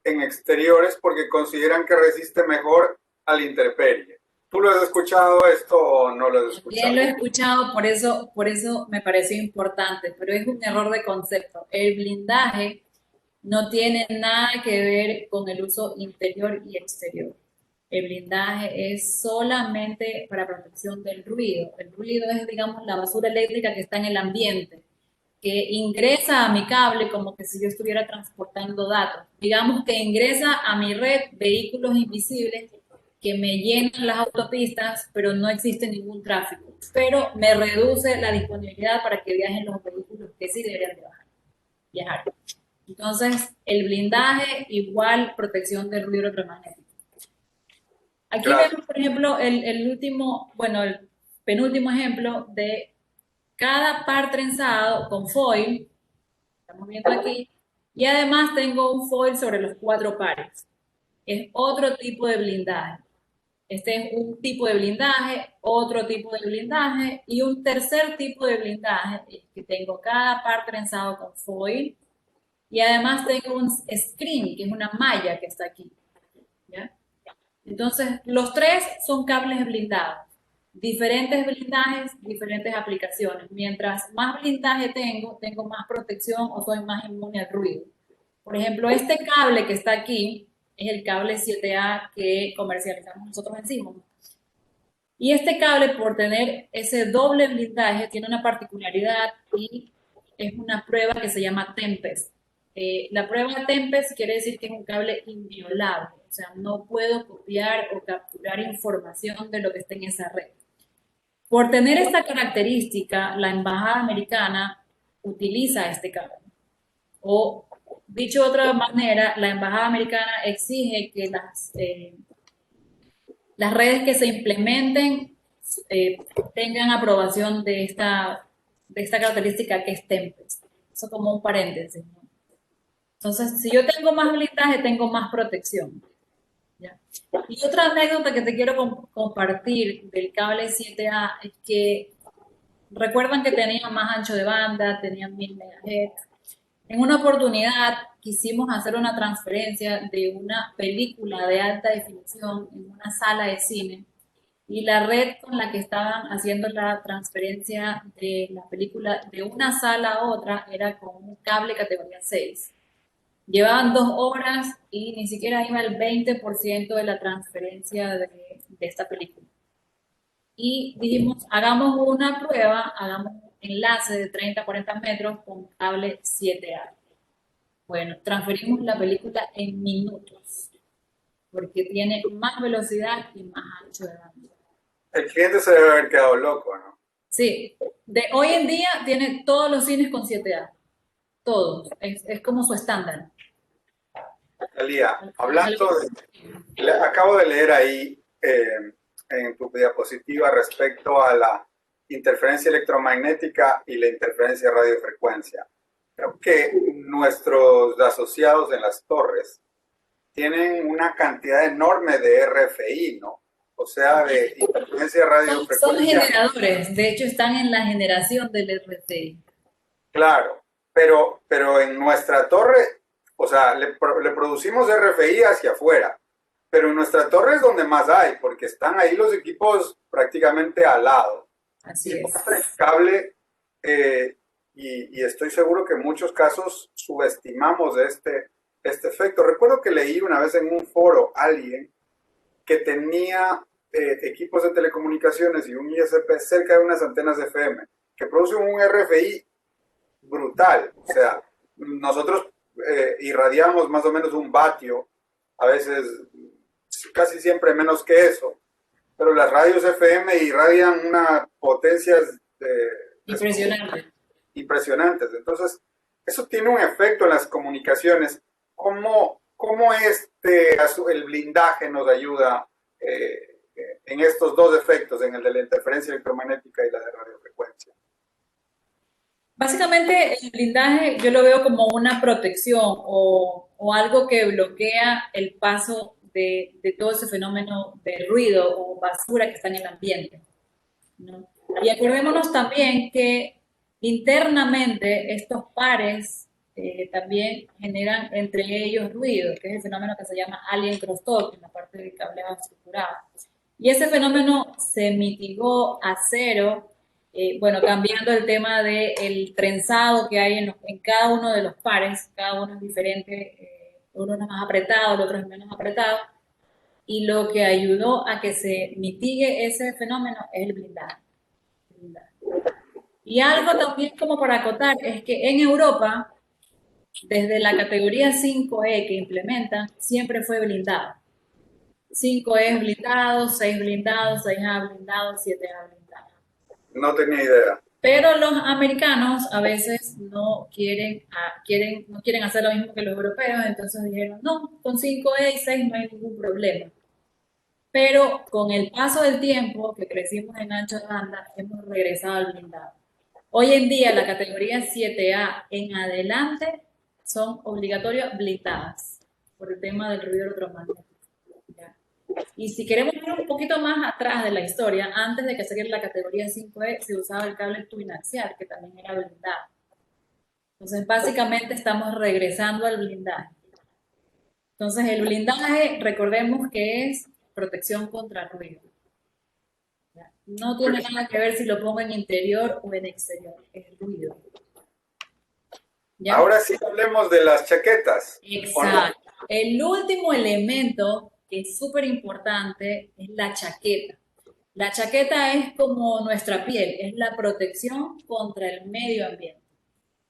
en exteriores porque consideran que resiste mejor a la intemperie. ¿Tú lo has escuchado esto o no lo has Bien escuchado? lo he escuchado, por eso me pareció importante, pero es un error de concepto. El blindaje no tiene nada que ver con el uso interior y exterior. El blindaje es solamente para protección del ruido. El ruido es, digamos, la basura eléctrica que está en el ambiente, que ingresa a mi cable como que si yo estuviera transportando datos. Digamos que ingresa a mi red vehículos invisibles que me llenan las autopistas, pero no existe ningún tráfico. Pero me reduce la disponibilidad para que viajen los vehículos que sí deberían de viajar. Entonces, el blindaje igual protección del ruido electromagnético. Aquí Claro, vemos, por ejemplo, el último, bueno, el penúltimo ejemplo de cada par trenzado con foil, estamos viendo aquí, y además tengo un foil sobre los cuatro pares. Es otro tipo de blindaje. Este es un tipo de blindaje, otro tipo de blindaje y un tercer tipo de blindaje que tengo cada par trenzado con foil y además tengo un screen, que es una malla que está aquí. ¿Ya? Entonces, los tres son cables blindados. Diferentes blindajes, diferentes aplicaciones. Mientras más blindaje tengo, tengo más protección o soy más inmune al ruido. Por ejemplo, este cable que está aquí es el cable 7A que comercializamos nosotros en Simon. Y este cable, por tener ese doble blindaje, tiene una particularidad y es una prueba que se llama Tempest. La prueba Tempest quiere decir que es un cable inviolable, o sea, no puedo copiar o capturar información de lo que esté en esa red. Por tener esta característica, la embajada americana utiliza este cable. O, dicho de otra manera, la embajada americana exige que las redes que se implementen eh, tengan aprobación de esta característica que es Tempest. Eso como un paréntesis, ¿no? Entonces, si yo tengo más blindaje, tengo más protección. ¿Ya? Y otra anécdota que te quiero compartir del cable 7A es que recuerdan que tenía más ancho de banda, tenía 1000 MHz. En una oportunidad quisimos hacer una transferencia de una película de alta definición en una sala de cine y la red con la que estaban haciendo la transferencia de la película de una sala a otra era con un cable categoría 6. Llevaban 2 horas y ni siquiera iba el 20% de la transferencia de esta película. Y dijimos, hagamos una prueba, hagamos un enlace de 30 a 40 metros con cable 7A. Bueno, transferimos la película en minutos, porque tiene más velocidad y más ancho de banda. el cliente se debe haber quedado loco, ¿no? Sí, de hoy en día tiene todos los cines con 7A, todos, es como su estándar. Talía, Es algo, hablando acabo de leer ahí en tu diapositiva respecto a la interferencia electromagnética y la interferencia de radiofrecuencia. Creo que nuestros asociados en las torres tienen una cantidad enorme de RFI, ¿no? O sea, de interferencia de son radiofrecuencia. generadores, de hecho están en la generación del RTI. Claro, pero en nuestra torre, o sea, le producimos RFI hacia afuera, pero en nuestra torre es donde más hay, porque están ahí los equipos prácticamente al lado. Así Y es. pasa el cable, y estoy seguro que en muchos casos subestimamos este efecto. Recuerdo que leí una vez en un foro a alguien que tenía equipos de telecomunicaciones y un ISP cerca de unas antenas FM que producen un RFI brutal. O sea, nosotros irradiamos más o menos 1 vatio, a veces casi siempre menos que eso, pero las radios FM irradian unas potencias Impresionante. impresionantes. Entonces, eso tiene un efecto en las comunicaciones. ¿Cómo el blindaje nos ayuda en estos dos efectos, en el de la interferencia electromagnética y la de radiofrecuencia? Básicamente el blindaje yo lo veo como una protección o algo que bloquea el paso de todo ese fenómeno de ruido o basura que está en el ambiente, ¿no? Y acordémonos también que internamente estos pares también generan entre ellos ruido, que es el fenómeno que se llama alien crosstalk en la parte del cableado estructurado. Y ese fenómeno se mitigó a cero, bueno, cambiando el tema del trenzado que hay en cada uno de los pares, cada uno es diferente, uno es más apretado, el otro es menos apretado, y lo que ayudó a que se mitigue ese fenómeno es el blindaje. Y algo también como para acotar es que en Europa, desde la categoría 5E que implementan, siempre fue blindado. 5E blindado, 6 blindados, 6A blindado, 7A blindado. No tenía idea. Pero los americanos a veces no quieren hacer lo mismo que los europeos, entonces dijeron, no, con 5E y 6 no hay ningún problema. Pero con el paso del tiempo, que crecimos en ancho de banda, hemos regresado al blindado. Hoy en día la categoría 7A en adelante son obligatorias blindadas por el tema del ruido electromagnético. ¿Ya? Y si queremos ir un poquito más atrás de la historia, antes de que saliera la categoría 5E, se usaba el cable tuinaxial, que también era blindado. Entonces, básicamente estamos regresando al blindaje. Entonces, el blindaje, recordemos que es protección contra ruido. No tiene nada que ver si lo pongo en interior o en exterior, es ruido. ¿Ya? Ahora sí hablemos de las chaquetas. Exacto. No? El último elemento que es súper importante es la chaqueta. La chaqueta es como nuestra piel, es la protección contra el medio ambiente.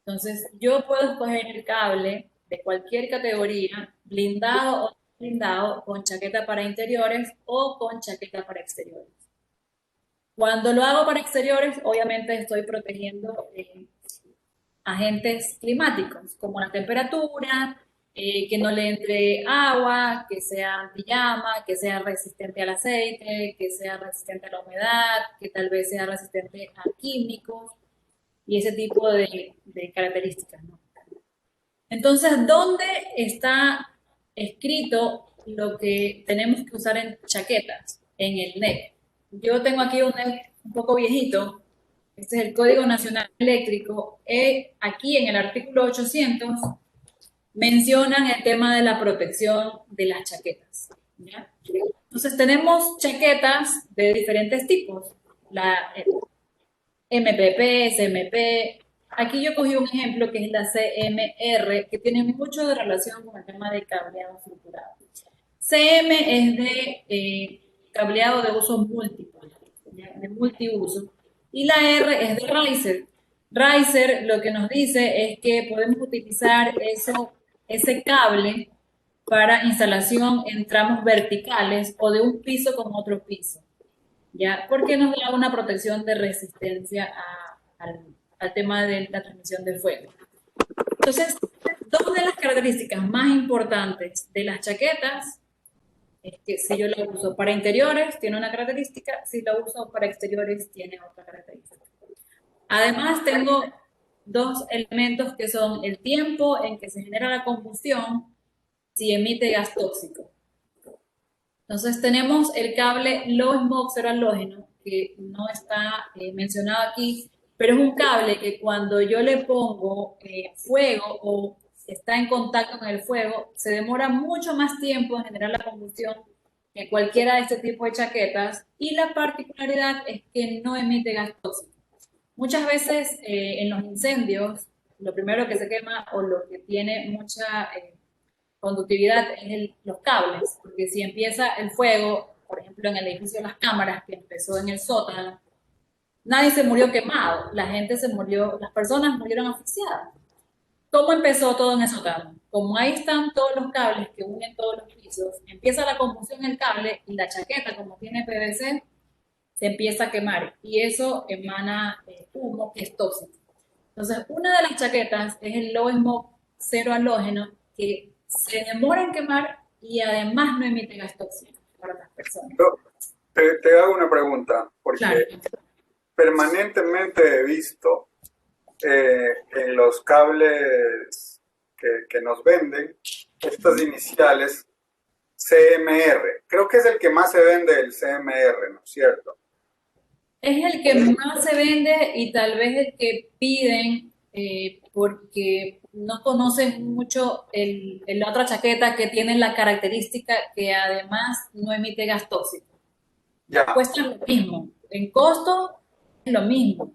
Entonces, yo puedo escoger el cable de cualquier categoría, blindado o no blindado, con chaqueta para interiores o con chaqueta para exteriores. Cuando lo hago para exteriores, obviamente estoy protegiendo agentes climáticos, como la temperatura, que no le entre agua, que sea antillama, que sea resistente al aceite, que sea resistente a la humedad, que tal vez sea resistente a químicos y ese tipo de características, ¿no? Entonces, ¿dónde está escrito lo que tenemos que usar en chaquetas? En el NEC. Yo tengo aquí un NEC un poco viejito. Este es el Código Nacional Eléctrico. Aquí en el artículo 800 mencionan el tema de la protección de las chaquetas, ¿ya? Entonces tenemos chaquetas de diferentes tipos. La MPP, CMP. Aquí yo cogí un ejemplo que es la CMR, que tiene mucho de relación con el tema de cableado estructurado. CM es de cableado de uso múltiple, de multiuso. Y la R es de riser. Riser lo que nos dice es que podemos utilizar ese cable para instalación en tramos verticales o de un piso con otro piso, ¿ya? Porque nos da una protección de resistencia al tema de la transmisión de fuego. Entonces, dos de las características más importantes de las chaquetas es que si yo la uso para interiores, tiene una característica, si la uso para exteriores, tiene otra característica. Además, tengo dos elementos que son el tiempo en que se genera la combustión, si emite gas tóxico. Entonces, tenemos el cable low smoke cero halógeno, que no está mencionado aquí, pero es un cable que cuando yo le pongo fuego o está en contacto con el fuego, se demora mucho más tiempo en generar la combustión que cualquiera de este tipo de chaquetas, y la particularidad es que no emite gas tóxico. Muchas veces en los incendios, lo primero que se quema o lo que tiene mucha conductividad es los cables, porque si empieza el fuego, por ejemplo en el edificio de las cámaras, que empezó en el sótano, nadie se murió quemado, la gente se murió, las personas murieron asfixiadas. ¿Cómo empezó todo en el sótano? Como ahí están todos los cables que unen todos los pisos, empieza la combustión en el cable y la chaqueta, como tiene PVC, se empieza a quemar y eso emana humo que es tóxico. Entonces, una de las chaquetas es el low smoke cero halógeno, que se demora en quemar y además no emite gas tóxico para las personas. Te hago una pregunta, porque claro, permanentemente he visto en los cables que nos venden, estas iniciales CMR. Creo que es el que más se vende el CMR, ¿no es cierto? Es el que más se vende y tal vez el que piden porque no conocen mucho la otra chaqueta que tiene la característica que además no emite gas tóxico. Ya. Cuesta lo mismo, en costo es lo mismo,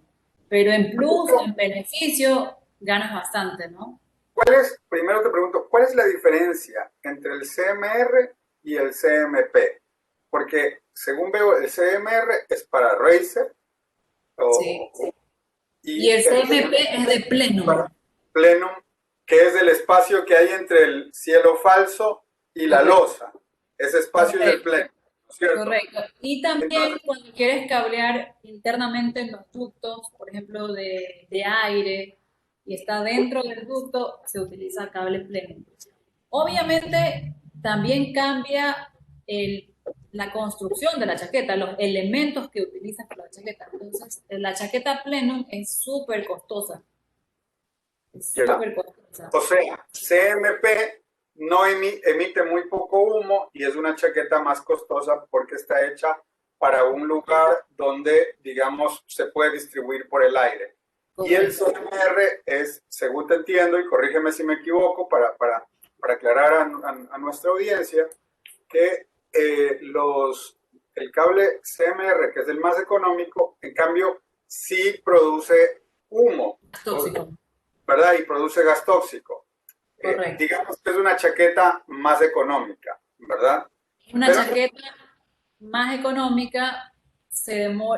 pero en plus, en beneficio, ganas bastante, ¿no? Primero te pregunto, ¿cuál es la diferencia entre el CMR y el CMP? Porque según veo, el CMR es para Racer Sí. Y y el el CMP es de Plenum. para Plenum, que es el espacio que hay entre el cielo falso y la Correcto, losa. Ese espacio es el correcto, Plenum, ¿no es cierto? correcto. Y también Entonces, cuando quieres cablear internamente en los ductos, por ejemplo, de aire, y está dentro del ducto, se utiliza cable Plenum. Obviamente, también cambia el, la construcción de la chaqueta, los elementos que utilizas para la chaqueta. Entonces, la chaqueta Plenum es súper costosa. Es ya. súper costosa. O sea, CMP no emite muy poco humo y es una chaqueta más costosa porque está hecha para un lugar donde, digamos, se puede distribuir por el aire. Y el Correcto. CMR es, según te entiendo, y corrígeme si me equivoco, para aclarar a nuestra audiencia, que el cable CMR, que es el más económico, en cambio, sí produce humo, Tóxico. ¿verdad? Y produce gas tóxico. Correcto. Digamos que es una chaqueta más económica, ¿verdad? Una Pero chaqueta más económica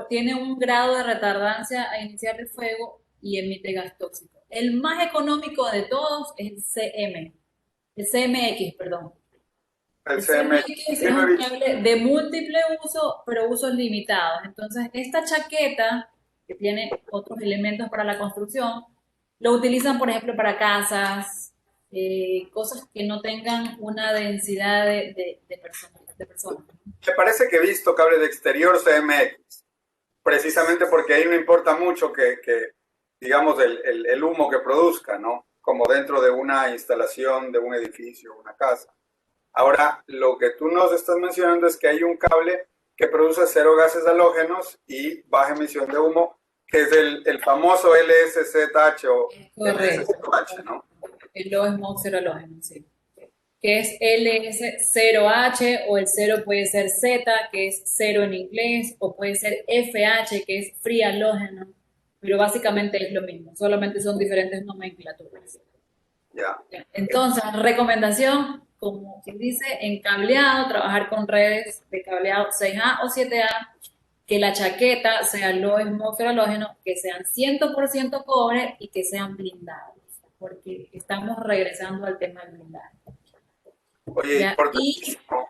tiene un grado de retardancia a iniciar el fuego y emite gas tóxico. El más económico de todos es el CMX, perdón. el El CM, CMX sí es lo he un visto. cable de múltiple uso, pero usos limitados. Entonces, esta chaqueta, que tiene otros elementos para la construcción, lo utilizan, por ejemplo, para casas, cosas que no tengan una densidad de personas. Me parece que he visto cable de exterior CMX, precisamente porque ahí no importa mucho que digamos, el humo que produzca, ¿no? Como dentro de una instalación, de un edificio, una casa. Ahora, lo que tú nos estás mencionando es que hay un cable que produce cero gases halógenos y baja emisión de humo, que es el famoso LSZH o Correcto. LSZH, ¿no? El low smoke cero halógeno, sí. Que es LS0H o el cero puede ser Z, que es cero en inglés, o puede ser FH, que es free halógeno, pero básicamente es lo mismo, solamente son diferentes nomenclaturas. Ya. Entonces, recomendación, como quien dice, en cableado, trabajar con redes de cableado 6A o 7A, que la chaqueta sea low smoke halógeno, que sean 100% cobre y que sean blindados, porque estamos regresando al tema del blindaje. Oye, ¿Ya? Y importantísimo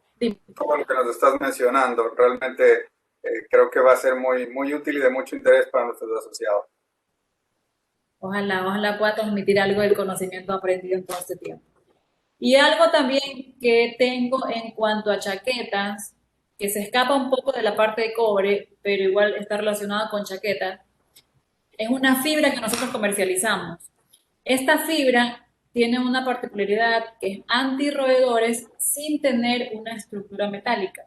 todo lo que nos estás mencionando. Realmente creo que va a ser muy, muy útil y de mucho interés para nuestros asociados. ojalá, ojalá pueda transmitir algo del conocimiento aprendido en todo este tiempo. Y algo también que tengo en cuanto a chaquetas, que se escapa un poco de la parte de cobre, pero igual está relacionado con chaquetas, es una fibra que nosotros comercializamos. Esta fibra tiene una particularidad que es antirroedores sin tener una estructura metálica.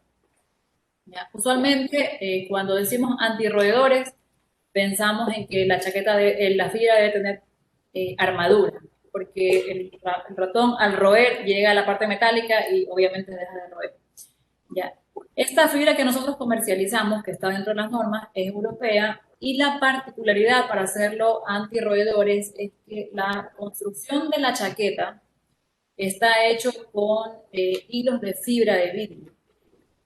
¿Ya? Usualmente, cuando decimos antirroedores, pensamos en que la chaqueta la fibra debe tener armadura, porque el ratón al roer llega a la parte metálica y obviamente deja de roer. ¿Ya? Esta fibra que nosotros comercializamos, que está dentro de las normas, es europea y la particularidad para hacerlo antirroedores es que la construcción de la chaqueta está hecho con hilos de fibra de vidrio.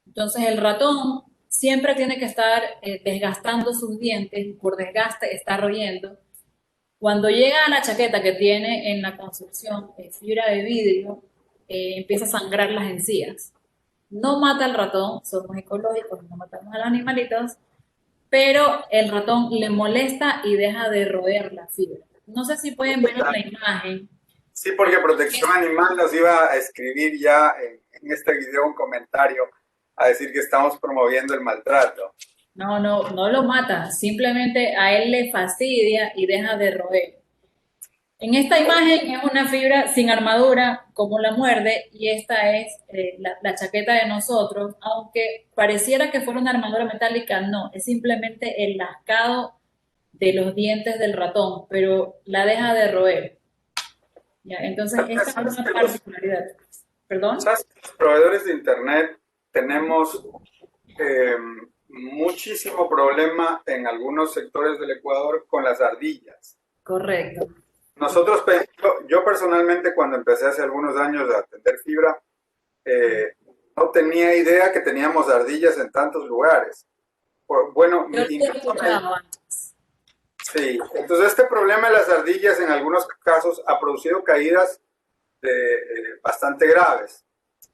Entonces el ratón siempre tiene que estar desgastando sus dientes y por desgaste está royendo. Cuando llega a la chaqueta que tiene en la construcción fibra de vidrio, empieza a sangrar las encías. No mata al ratón, somos ecológicos, no matamos a los animalitos, pero el ratón le molesta y deja de roer la fibra. No sé si pueden ver en la imagen. Sí, porque Protección Animal nos iba a escribir ya en este video un comentario a decir que estamos promoviendo el maltrato. No, no, no lo mata, simplemente a él le fastidia y deja de roer. En esta imagen es una fibra sin armadura, como la muerde, y esta es la chaqueta de nosotros, aunque pareciera que fuera una armadura metálica, no, es simplemente el lascado de los dientes del ratón, pero la deja de roer. ¿Ya? Entonces, esta es ¿Sabes una que particularidad. ¿Perdón? los proveedores de Internet tenemos eh, muchísimo problema en algunos sectores del Ecuador con las ardillas? Correcto. Nosotros, yo personalmente cuando empecé hace algunos años a atender fibra, no tenía idea que teníamos ardillas en tantos lugares. Bueno, Yo lo he incluso escuchado antes. sí, entonces este problema de las ardillas en algunos casos ha producido caídas bastante graves.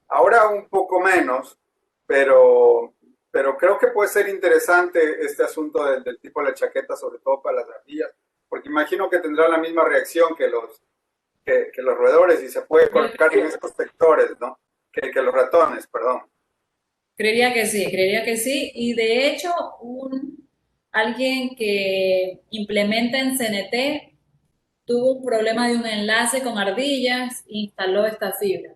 Ahora un poco menos, pero, pero creo que puede ser interesante este asunto del tipo de la chaqueta, sobre todo para las ardillas, porque imagino que tendrá la misma reacción que los roedores y se puede Yo colocar en estos sectores, ¿no? Que los ratones, perdón. creería que sí. Y de hecho, alguien que implementa en CNT tuvo un problema de un enlace con ardillas e instaló esta fibra.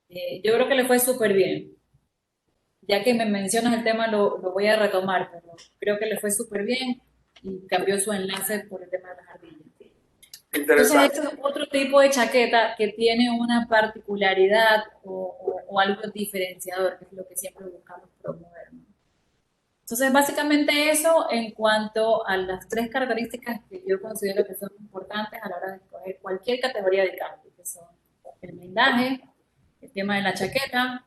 Yo creo que le fue súper bien. Ya que me mencionas el tema, lo voy a retomar, pero creo que le fue súper bien y cambió su enlace por el tema de las ardillas. Entonces, Interesante. esto es otro tipo de chaqueta que tiene una particularidad o algo diferenciador, que es lo que siempre buscamos promover, ¿no? Entonces, básicamente eso en cuanto a las tres características que yo considero que son importantes a la hora de escoger cualquier categoría de cambio, que son el blindaje, el tema de la chaqueta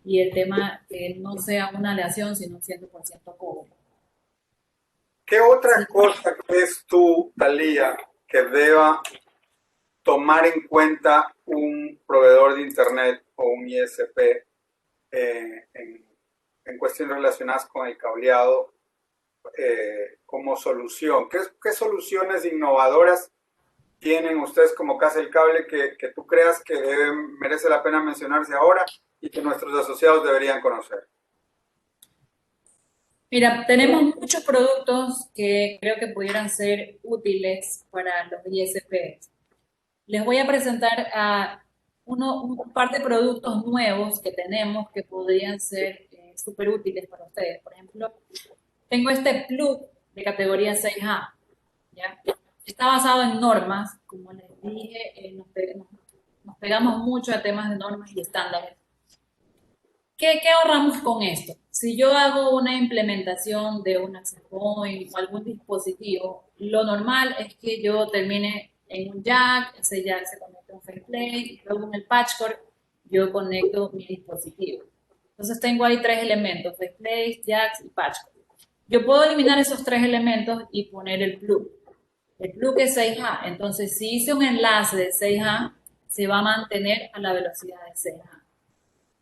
y el tema que no sea una aleación, sino un 100% cobre. ¿Qué otra Sí. cosa crees tú, Talía, que deba tomar en cuenta un proveedor de Internet o un ISP en cuestiones relacionadas con el cableado como solución? ¿Qué soluciones innovadoras tienen ustedes como Casa del Cable que tú creas que merece la pena mencionarse ahora y que nuestros asociados deberían conocer? Mira, tenemos muchos productos que creo que pudieran ser útiles para los ISPs. Les voy a presentar a un par de productos nuevos que tenemos que podrían ser súper útiles para ustedes. Por ejemplo, tengo este plug de categoría 6A, ¿ya? Está basado en normas, como les dije, nos pegamos mucho a temas de normas y estándares. ¿Qué ahorramos con esto? Si yo hago una implementación de un access point o algún dispositivo, lo normal es que yo termine en un jack, ese jack se conecta a un faceplate y luego en el patchcore yo conecto mi dispositivo. Entonces tengo ahí tres elementos, faceplate, jacks y patchcore. Yo puedo eliminar esos tres elementos y poner el plug. El plug es 6A, entonces si hice un enlace de 6A, se va a mantener a la velocidad de 6A.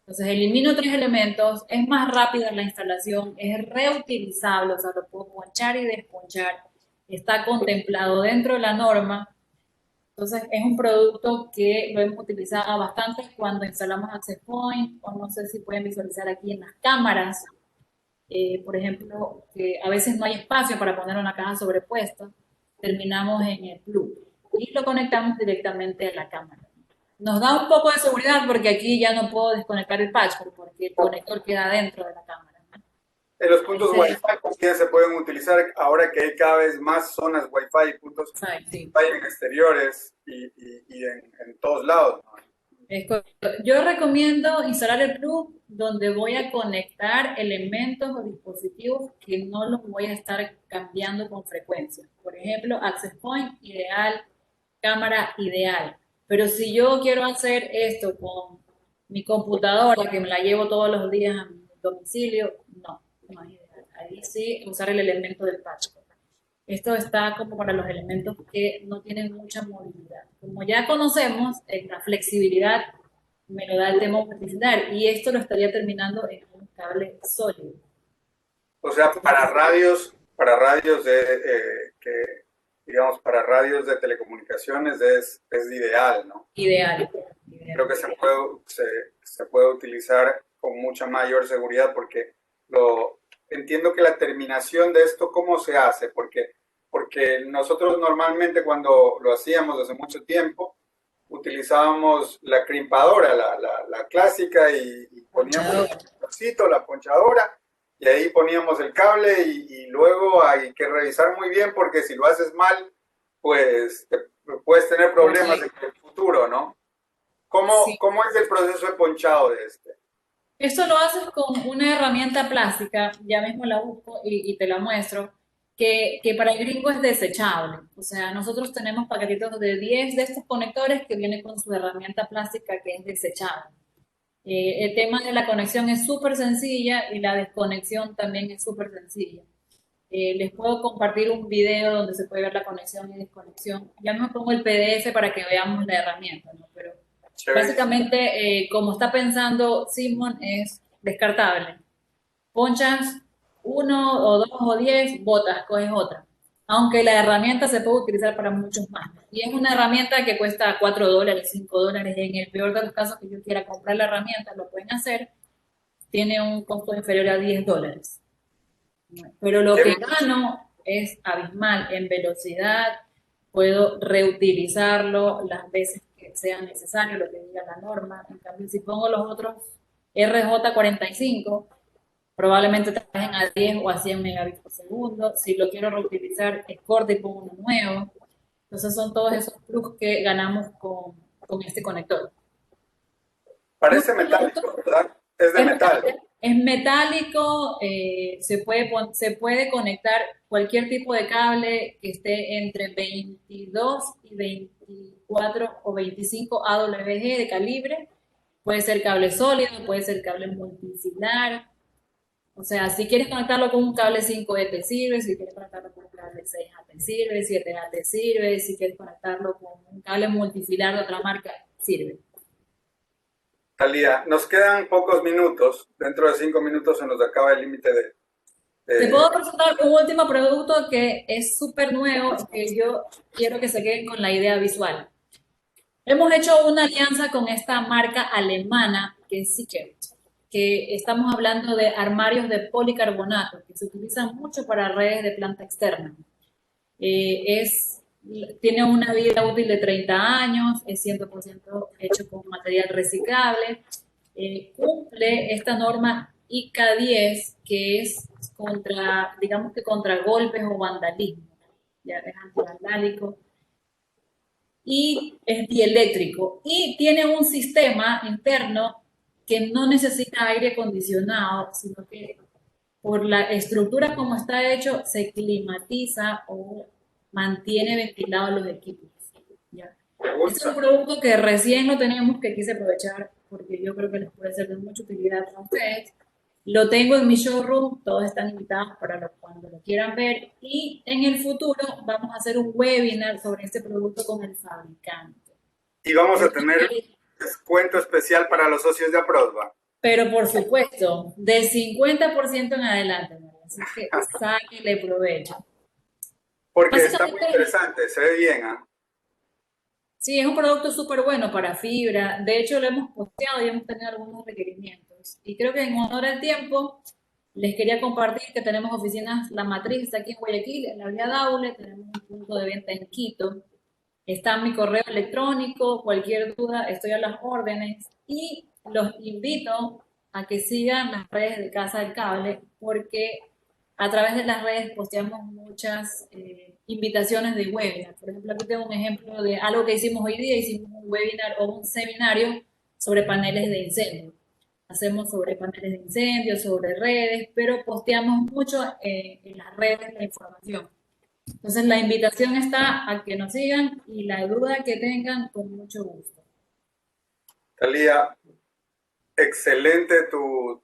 Entonces elimino tres elementos, es más rápida la instalación, es reutilizable, o sea, lo puedo ponchar y desponchar, está contemplado dentro de la norma. Entonces es un producto que lo hemos utilizado bastante cuando instalamos Access Point, o no sé si pueden visualizar aquí en las cámaras, por ejemplo, que a veces no hay espacio para poner una caja sobrepuesta, terminamos en el plug y lo conectamos directamente a la cámara. Nos da un poco de seguridad porque aquí ya no puedo desconectar el patch porque el conector queda dentro de la cámara, ¿no? Los puntos Ese, Wi-Fi también se pueden utilizar ahora que hay cada vez más zonas Wi-Fi y puntos sí. Wi-Fi en exteriores y en todos lados, ¿no? Yo recomiendo instalar el plug donde voy a conectar elementos o dispositivos que no los voy a estar cambiando con frecuencia. Por ejemplo, access point ideal, cámara ideal. Pero si yo quiero hacer esto con mi computadora, que me la llevo todos los días a mi domicilio, no es ideal. Ahí sí usar el elemento del patch. Esto está como para los elementos que no tienen mucha movilidad. Como ya conocemos, la flexibilidad me lo da el tema multidisciplinar y esto lo estaría terminando en un cable sólido. O sea, para radios digamos, para radios de telecomunicaciones es ideal, ¿no? Ideal. Creo que se puede utilizar con mucha mayor seguridad porque entiendo que la terminación de esto, ¿cómo se hace? Porque porque nosotros normalmente cuando lo hacíamos hace mucho tiempo, utilizábamos la crimpadora, la clásica, y poníamos el Ponchadora. botoncito, la ponchadora, y ahí poníamos el cable y luego hay que revisar muy bien porque si lo haces mal, pues puedes tener problemas en el futuro, ¿no? Sí. ¿Cómo es el proceso de ponchado de este? Esto lo haces con una herramienta plástica, ya mismo la busco y te la muestro, que para el gringo es desechable. O sea, nosotros tenemos paquetitos de 10 de estos conectores que vienen con su herramienta plástica que es desechable. El tema de la conexión es súper sencilla y la desconexión también es súper sencilla. Les puedo compartir un video donde se puede ver la conexión y desconexión. Ya me pongo el PDF para que veamos la herramienta, ¿no? Pero Chéverísimo. básicamente, como está pensando Simon, es descartable. Ponchas uno o dos o 10, botas, coges otra. Aunque la herramienta se puede utilizar para muchos más. Y es una herramienta que cuesta $4, $5. En el peor de los casos que yo quiera comprar la herramienta, lo pueden hacer. Tiene un costo inferior a $10. Pero lo ¿Qué que gano es abismal en velocidad, puedo reutilizarlo las veces que sea necesario, lo que diga la norma. En cambio, si pongo los otros RJ45, probablemente trabajen a 10 o a 100 megabits por segundo. Si lo quiero reutilizar, es corte y pongo uno nuevo. Entonces son todos esos plus que ganamos con este conector. Es un parece producto metálico, ¿verdad? Es de es metal. metálico, es metálico, se puede conectar cualquier tipo de cable que esté entre 22 y 24 o 25 AWG de calibre. Puede ser cable sólido, puede ser cable multicilar. O sea, si quieres conectarlo con un cable 5E te sirve, si quieres conectarlo con un cable 6A te sirve, 7A te sirve, si quieres conectarlo con un cable multicilar de otra marca, sirve. Talía, nos quedan pocos minutos. Dentro de 5 minutos se nos acaba el límite Te puedo de- presentar un último producto que es súper nuevo, que yo quiero que se queden con la idea visual. Hemos hecho una alianza con esta marca alemana que es Sickert, que estamos hablando de armarios de policarbonato que se utilizan mucho para redes de planta externa. Es, tiene una vida útil de 30 años, es 100% hecho con material reciclable, cumple esta norma IK10 que es contra, digamos que contra golpes o vandalismo, ya es antivandálico y es dieléctrico y tiene un sistema interno que no necesita aire acondicionado, sino que por la estructura como está hecho, se climatiza o mantiene ventilados los equipos. ¿Ya? Me Este es un gusta. producto que recién lo tenemos, que quise aprovechar porque yo creo que les puede ser de mucha utilidad a ustedes. Lo tengo en mi showroom, todos están invitados para cuando lo quieran ver y en el futuro vamos a hacer un webinar sobre este producto con el fabricante. Y vamos a Porque tener descuento especial para los socios de Aprosba. pero por supuesto, de 50% en adelante, María. Así que sáquele provecho. Porque está muy Básicamente, interesante, se ve bien, ¿ah? sí, es un producto súper bueno para fibra. De hecho, lo hemos posteado y hemos tenido algunos requerimientos. Y creo que en honor al tiempo, les quería compartir que tenemos oficinas, la matriz está aquí en Guayaquil, en la vía Daule, tenemos un punto de venta en Quito. Está mi correo electrónico, cualquier duda, estoy a las órdenes. Y los invito a que sigan las redes de Casa del Cable, porque a través de las redes posteamos muchas invitaciones de webinar. Por ejemplo, aquí tengo un ejemplo de algo que hicimos hoy día, hicimos un webinar o un seminario sobre paneles de incendio. Hacemos sobre paneles de incendio, sobre redes, pero posteamos mucho en las redes la información. Entonces la invitación está a que nos sigan y la duda que tengan, con mucho gusto. Talía, excelente tu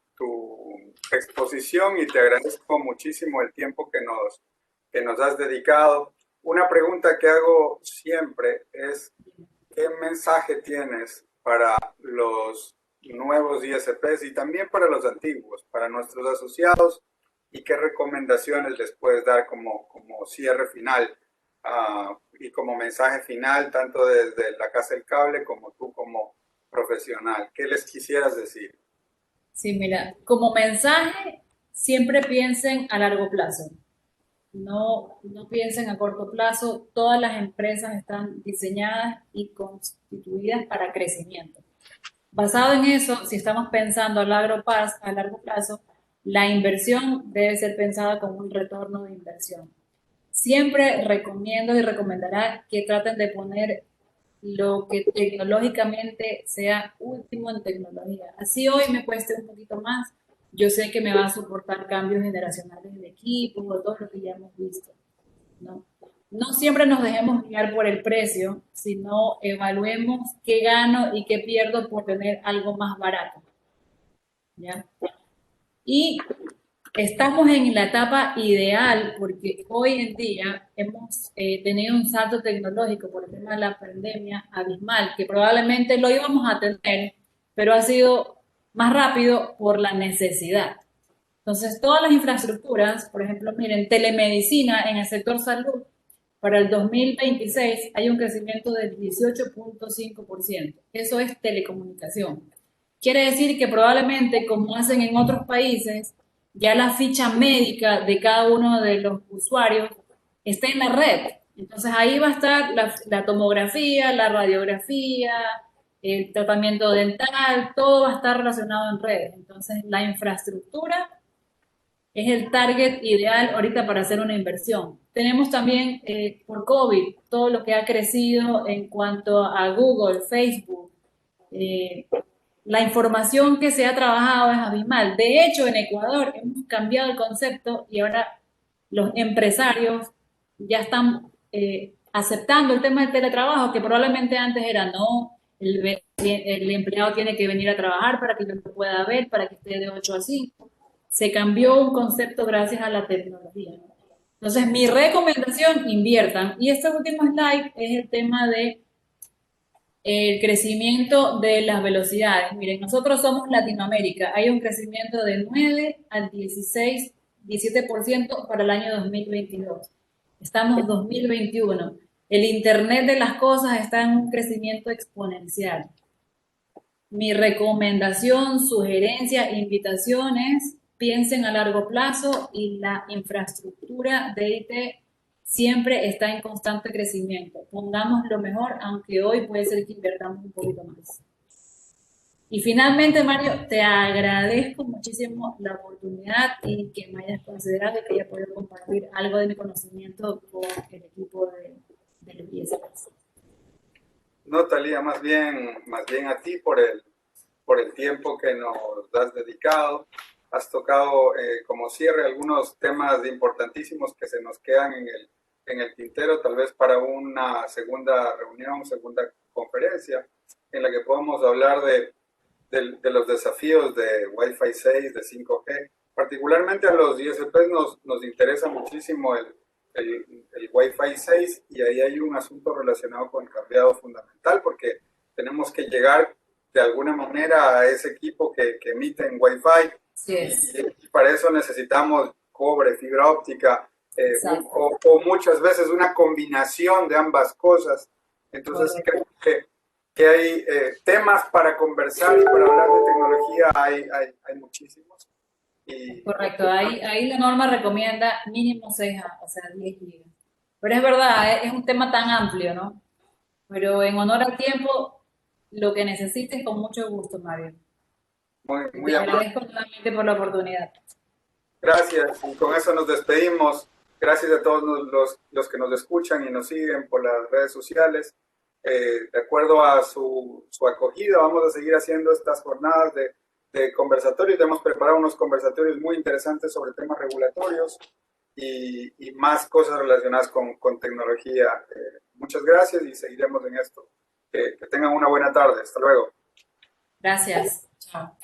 exposición y te agradezco muchísimo el tiempo que nos has dedicado. Una pregunta que hago siempre es, ¿qué mensaje tienes para los nuevos ISPs y también para los antiguos, para nuestros asociados? ¿Y qué recomendaciones les puedes dar como cierre final y como mensaje final, tanto desde la Casa del Cable como tú como profesional? ¿Qué les quisieras decir? Sí, mira, como mensaje, siempre piensen a largo plazo. no piensen a corto plazo, todas las empresas están diseñadas y constituidas para crecimiento. Basado en eso, si estamos pensando a largo plazo, la inversión debe ser pensada como un retorno de inversión. Siempre recomiendo y recomendará que traten de poner lo que tecnológicamente sea último en tecnología. Así hoy me cueste un poquito más, yo sé que me va a soportar cambios generacionales de equipo, todo lo que ya hemos visto, ¿no? No siempre nos dejemos guiar por el precio, sino evaluemos qué gano y qué pierdo por tener algo más barato, ¿ya? Y estamos en la etapa ideal porque hoy en día hemos tenido un salto tecnológico por el tema de la pandemia abismal, que probablemente lo íbamos a tener, pero ha sido más rápido por la necesidad. Entonces, todas las infraestructuras, por ejemplo, miren, telemedicina en el sector salud, para el 2026 hay un crecimiento del 18.5%. Eso es telecomunicación. Quiere decir que probablemente, como hacen en otros países, ya la ficha médica de cada uno de los usuarios está en la red. Entonces ahí va a estar la tomografía, la radiografía, el tratamiento dental, todo va a estar relacionado en red. Entonces la infraestructura es el target ideal ahorita para hacer una inversión. Tenemos también por COVID todo lo que ha crecido en cuanto a Google, Facebook. eh, la información que se ha trabajado es abismal. De hecho, en Ecuador hemos cambiado el concepto y ahora los empresarios ya están aceptando el tema del teletrabajo, que probablemente antes era no, el empleado tiene que venir a trabajar para que yo lo pueda ver, para que esté de 8 a 5. Se cambió un concepto gracias a la tecnología. Entonces, mi recomendación, inviertan. Y este último slide es el tema de el crecimiento de las velocidades. Miren, nosotros somos Latinoamérica. Hay un crecimiento de 9 al 16, 17% para el año 2022. Estamos en 2021. El Internet de las cosas está en un crecimiento exponencial. Mi recomendación, sugerencia, invitación es piensen a largo plazo y la infraestructura de IT siempre está en constante crecimiento. Pongamos lo mejor, aunque hoy puede ser que invertamos un poquito más. Y finalmente, Mario, te agradezco muchísimo la oportunidad y que me hayas considerado y que haya podido compartir algo de mi conocimiento con el equipo de los ISPs. No, Talía, más bien a ti por el tiempo que nos has dedicado. Has tocado como cierre algunos temas importantísimos que se nos quedan en el tintero, tal vez para una segunda reunión, segunda conferencia, en la que podamos hablar de los desafíos de Wi-Fi 6, de 5G. Particularmente a los ISPs nos interesa muchísimo el Wi-Fi 6 y ahí hay un asunto relacionado con el cableado fundamental porque tenemos que llegar de alguna manera a ese equipo que emite en Wi-Fi. Sí es. Y para eso necesitamos cobre, fibra óptica o muchas veces una combinación de ambas cosas. Entonces creo que hay temas para conversar y para hablar de tecnología, hay muchísimos. Y, Correcto, ahí la norma recomienda mínimo 6, o sea, 10 gigas. Pero es verdad, es un tema tan amplio, ¿no? Pero en honor al tiempo, lo que necesites con mucho gusto, Mario. muy, Y muy te amable. agradezco nuevamente por la oportunidad. Gracias. Y con eso nos despedimos. Gracias a todos los que nos escuchan y nos siguen por las redes sociales. De acuerdo a su acogida, vamos a seguir haciendo estas jornadas de conversatorios. Hemos preparado unos conversatorios muy interesantes sobre temas regulatorios y más cosas relacionadas con tecnología. Muchas gracias y seguiremos en esto. Que tengan una buena tarde. Hasta luego. Gracias. Chao.